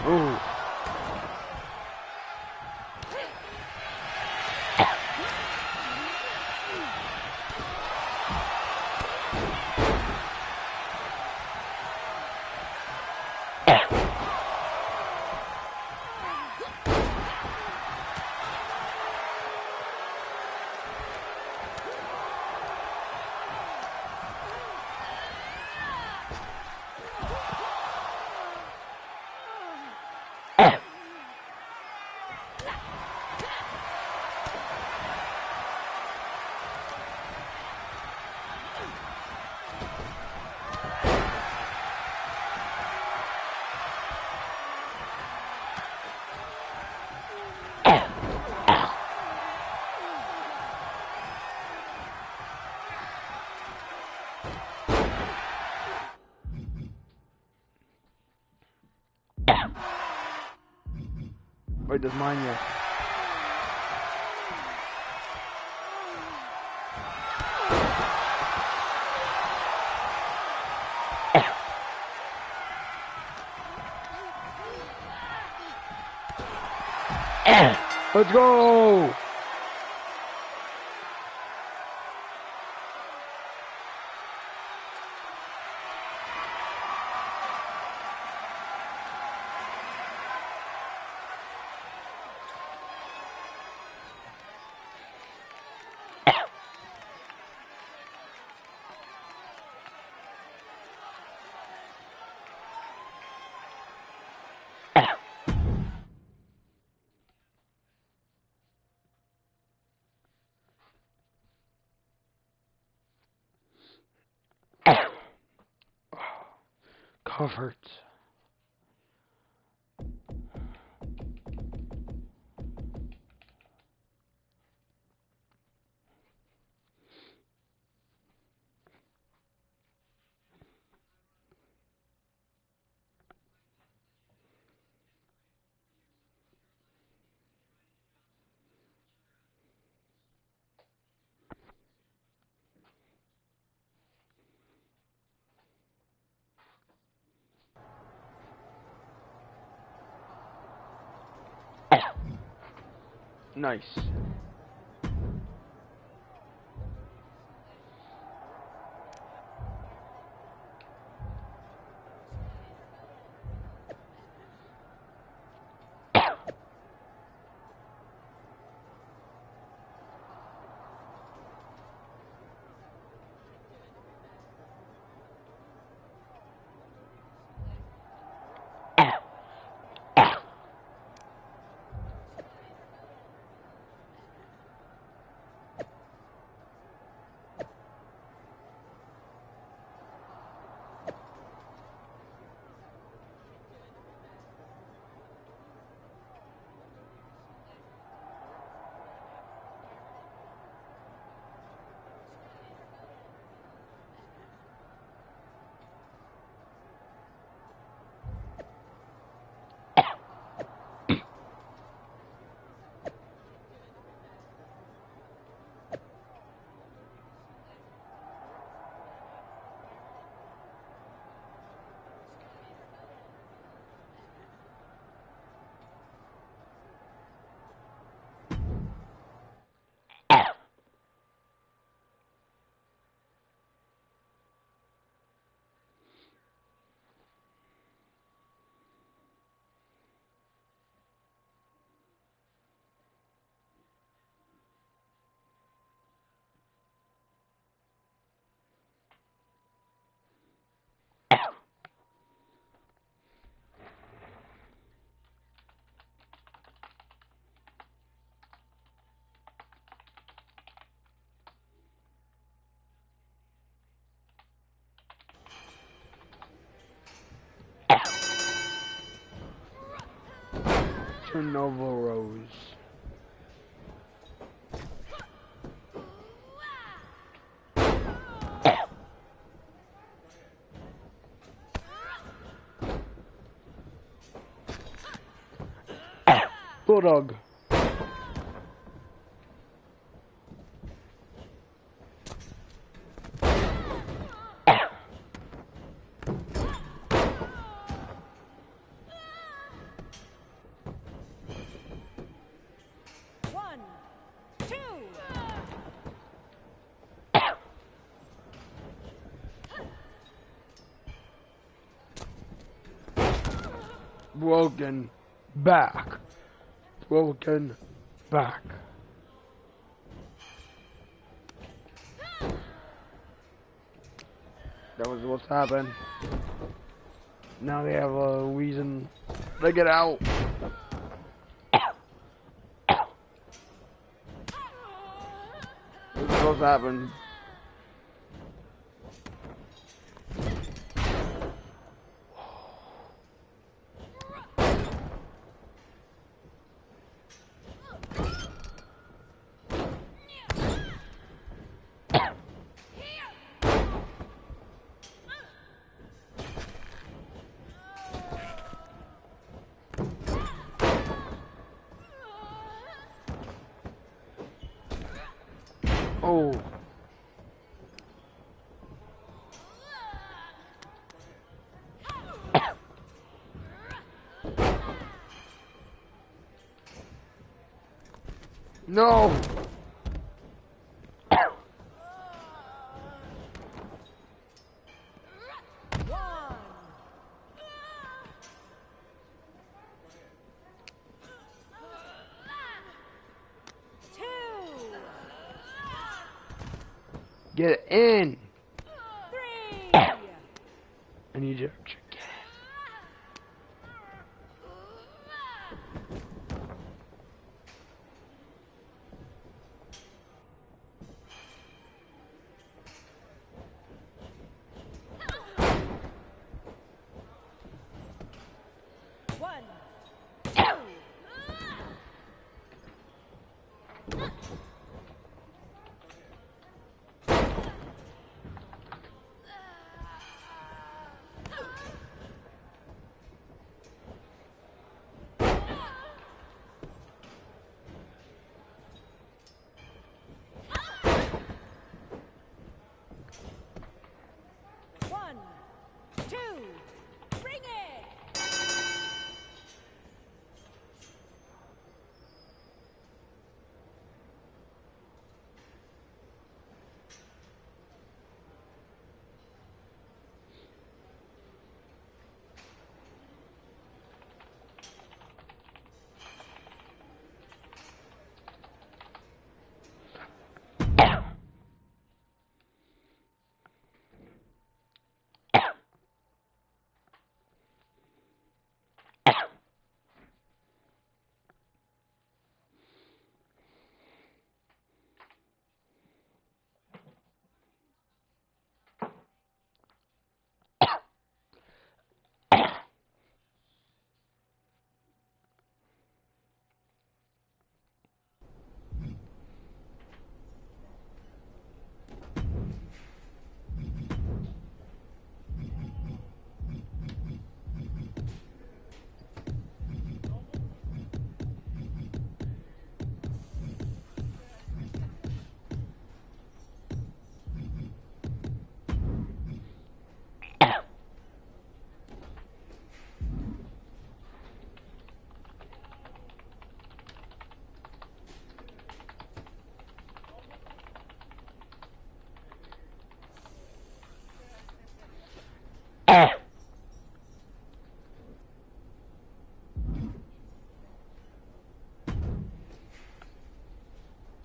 Ooh. Wait, does mine yet? Let's go! Covered. Nice. Nova Rose. Bulldog. Broken back. Broken back. That was what's happened. Now they have a reason to get out. This is what's happened. Oh. No. Get in. I need you to get in.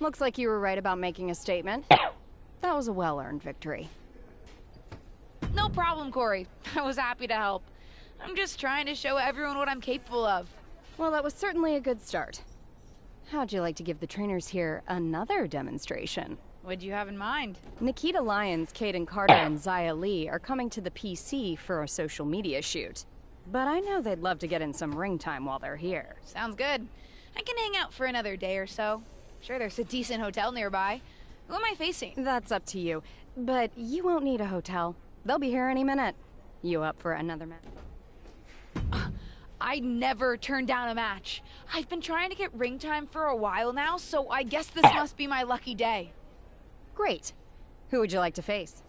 Looks like you were right about making a statement. That was a well-earned victory. No problem, Corey. I was happy to help. I'm just trying to show everyone what I'm capable of. Well, that was certainly a good start. How'd you like to give the trainers here another demonstration? What'd you have in mind? Nikita Lyons, Caden Carter, and Zaya Lee are coming to the PC for a social media shoot. but I know they'd love to get in some ring time while they're here. Sounds good. I can hang out for another day or so. Sure, there's a decent hotel nearby. Who am I facing? That's up to you, but you won't need a hotel. They'll be here any minute. You up for another match? I never turn down a match. I've been trying to get ring time for a while now, so I guess this must be my lucky day. Great. Who would you like to face?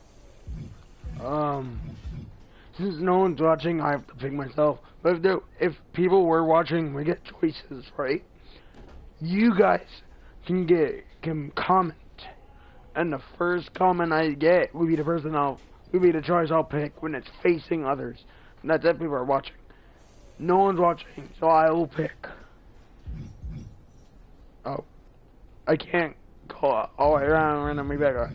Since no one's watching, I have to pick myself. But if people were watching, we get choices, right? You guys can comment, and the first comment I get will be the choice I'll pick when it's facing others. And that's if people are watching. No one's watching, so I will pick. Oh, I can't go all the way around and randomly back up.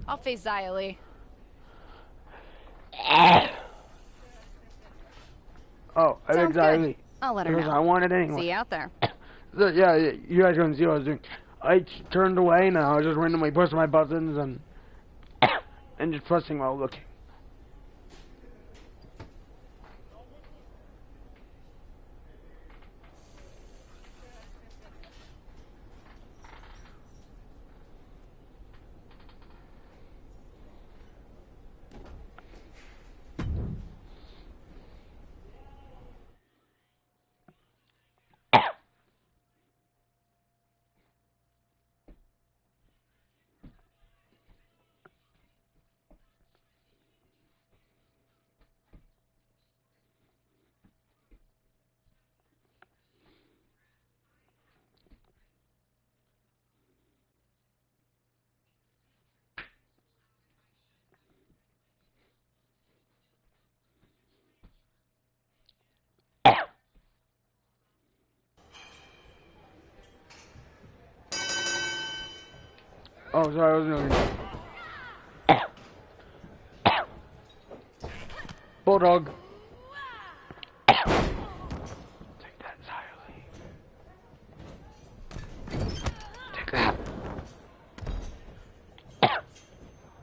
I'll face Xia. Oh, I picked Xia. I'll let her know. Because I want it anyway. See you out there. So, yeah, you guys couldn't see what I was doing. I turned away and I was just randomly pushing my buttons and just pressing while looking. Oh, sorry, I wasn't doing it. Bulldog. Take that, Xia. Take that.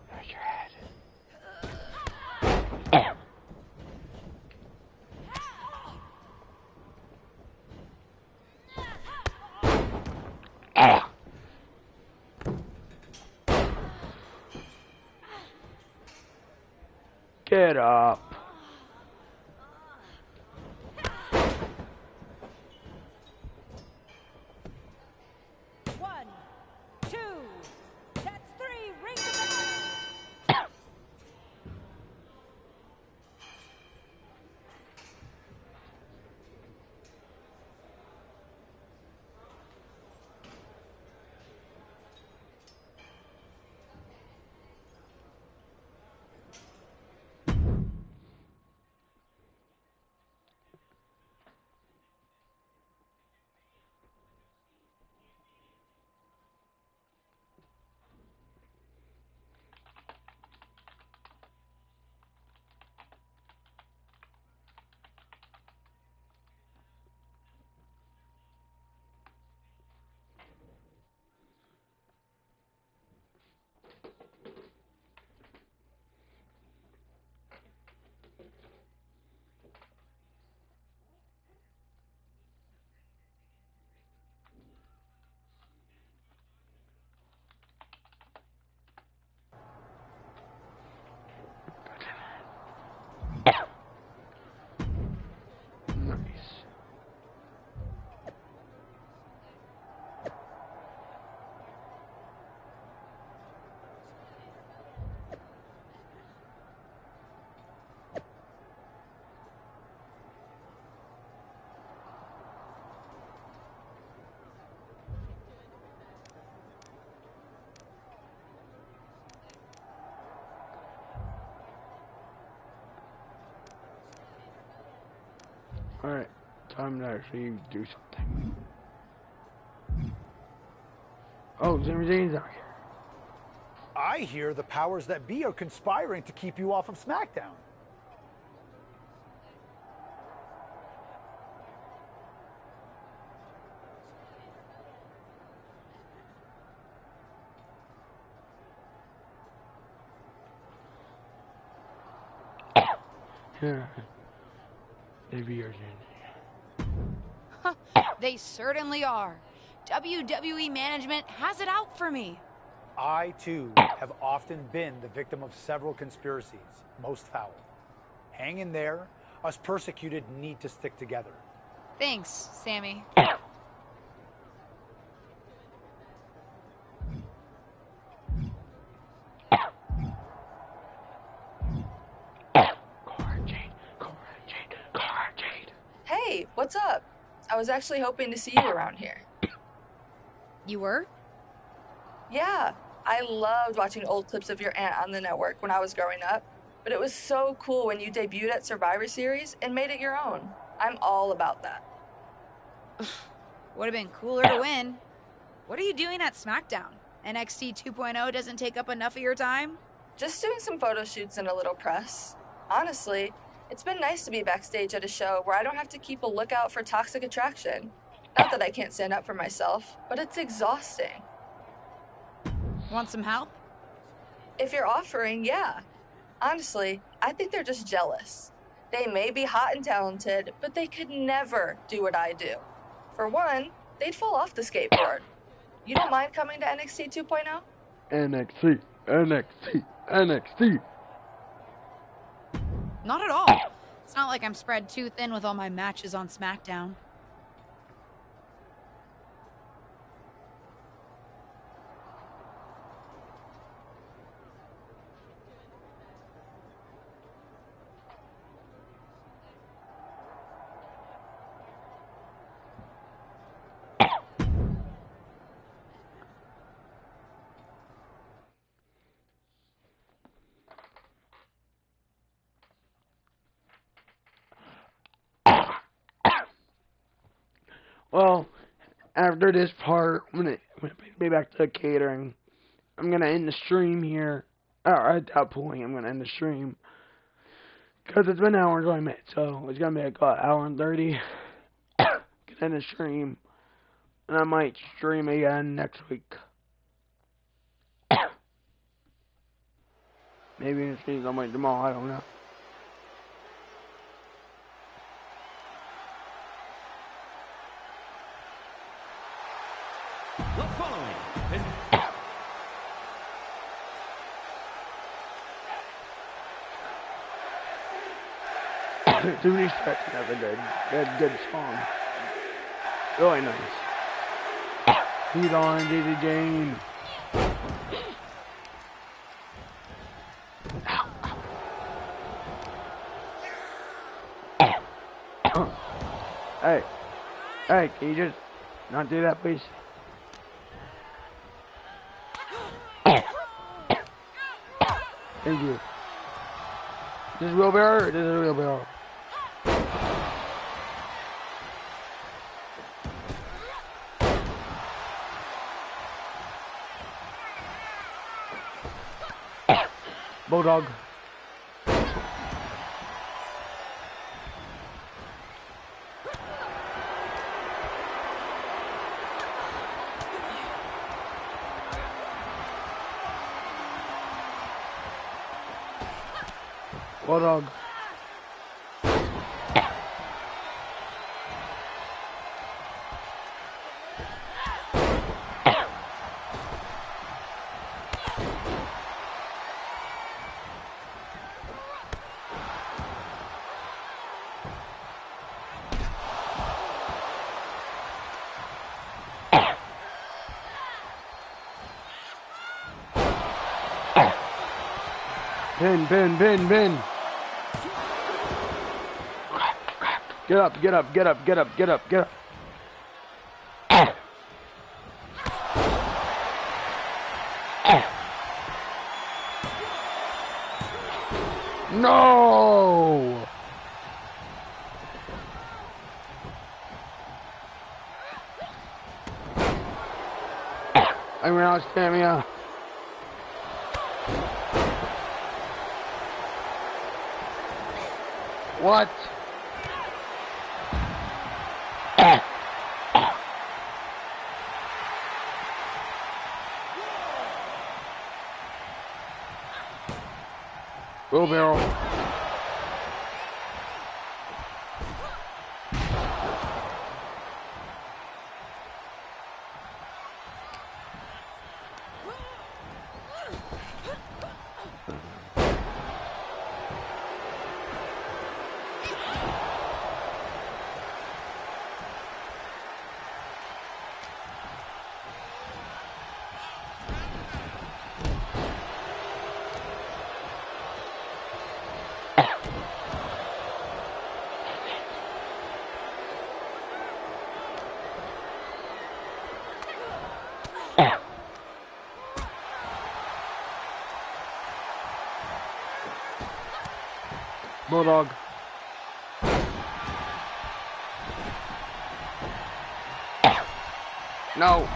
There's your head. Get up. One, two, that's three, ring the bell. Alright, time to actually do something. Oh, Sami Zayn's out here. I hear the powers that be are conspiring to keep you off of SmackDown. Here. Maybe yours. They certainly are. WWE management has it out for me. I, too, have often been the victim of several conspiracies, most foul. Hang in there. Us persecuted need to stick together. Thanks, Sammy. Hey, what's up? I was actually hoping to see you around here. You were? Yeah, I loved watching old clips of your aunt on the network when I was growing up. But it was so cool when you debuted at Survivor Series and made it your own. I'm all about that. Would have been cooler to win. What are you doing at SmackDown? NXT 2.0 doesn't take up enough of your time? Just doing some photo shoots and a little press. Honestly, it's been nice to be backstage at a show where I don't have to keep a lookout for toxic attraction. Not that I can't stand up for myself, but it's exhausting. Want some help? If you're offering, yeah. Honestly, I think they're just jealous. They may be hot and talented, but they could never do what I do. For one, they'd fall off the skateboard. You don't mind coming to NXT 2.0? NXT, NXT, NXT. Not at all. It's not like I'm spread too thin with all my matches on SmackDown. Well, after this part, I'm gonna be back to catering. I'm gonna end the stream here. At that point, I'm gonna end the stream. Because it's been an hour and 20 minutes, so it's gonna be like, what, hour and 30? Gonna end the stream. And I might stream again next week. Maybe in the stream somewhere tomorrow, I don't know. The following is... Too many steps, that's a good song. Really nice. He's on JJ Jane. Hey, can you just not do that, please? Thank you. This is wheelbarrow? This is a wheelbarrow. Bulldog. Bulldog. Pin. Get up. No! I ran out of stamina. What? Wheelbarrow. Bulldog. No.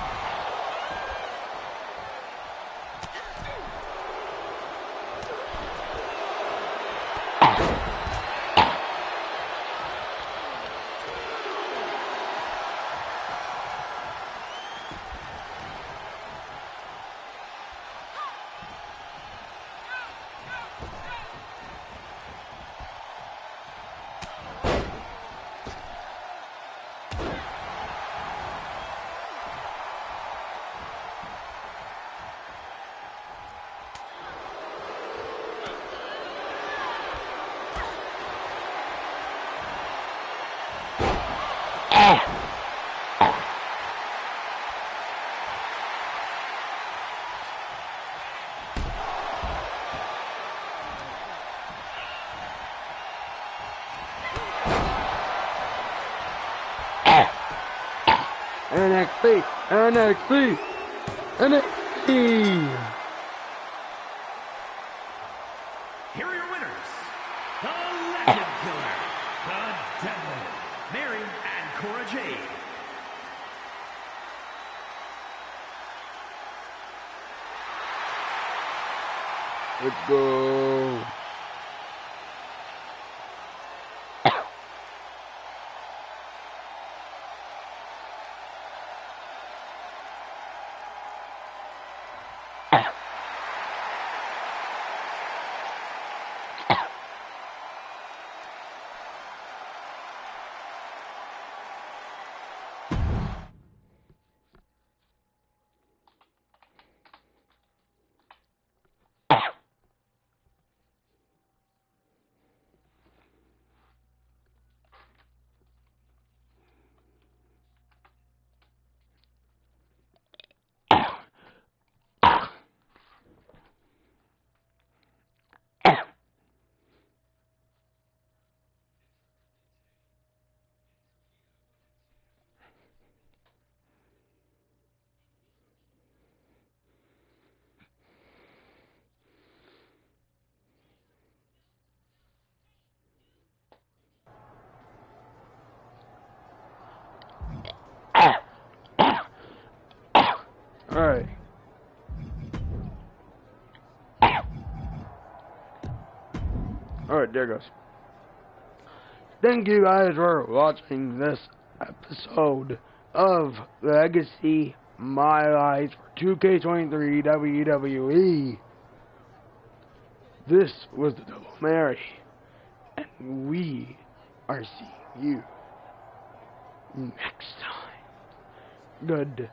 NXT, NXT, NXT. Here are your winners, the Legend Killer, the Devil, Mary and Cora Jade. Let's go. Alright. Alright, there goes. Thank you guys for watching this episode of Legacy MyRise for 2K23 WWE. This was the Double Mary, and we are seeing you next time. Goodbye.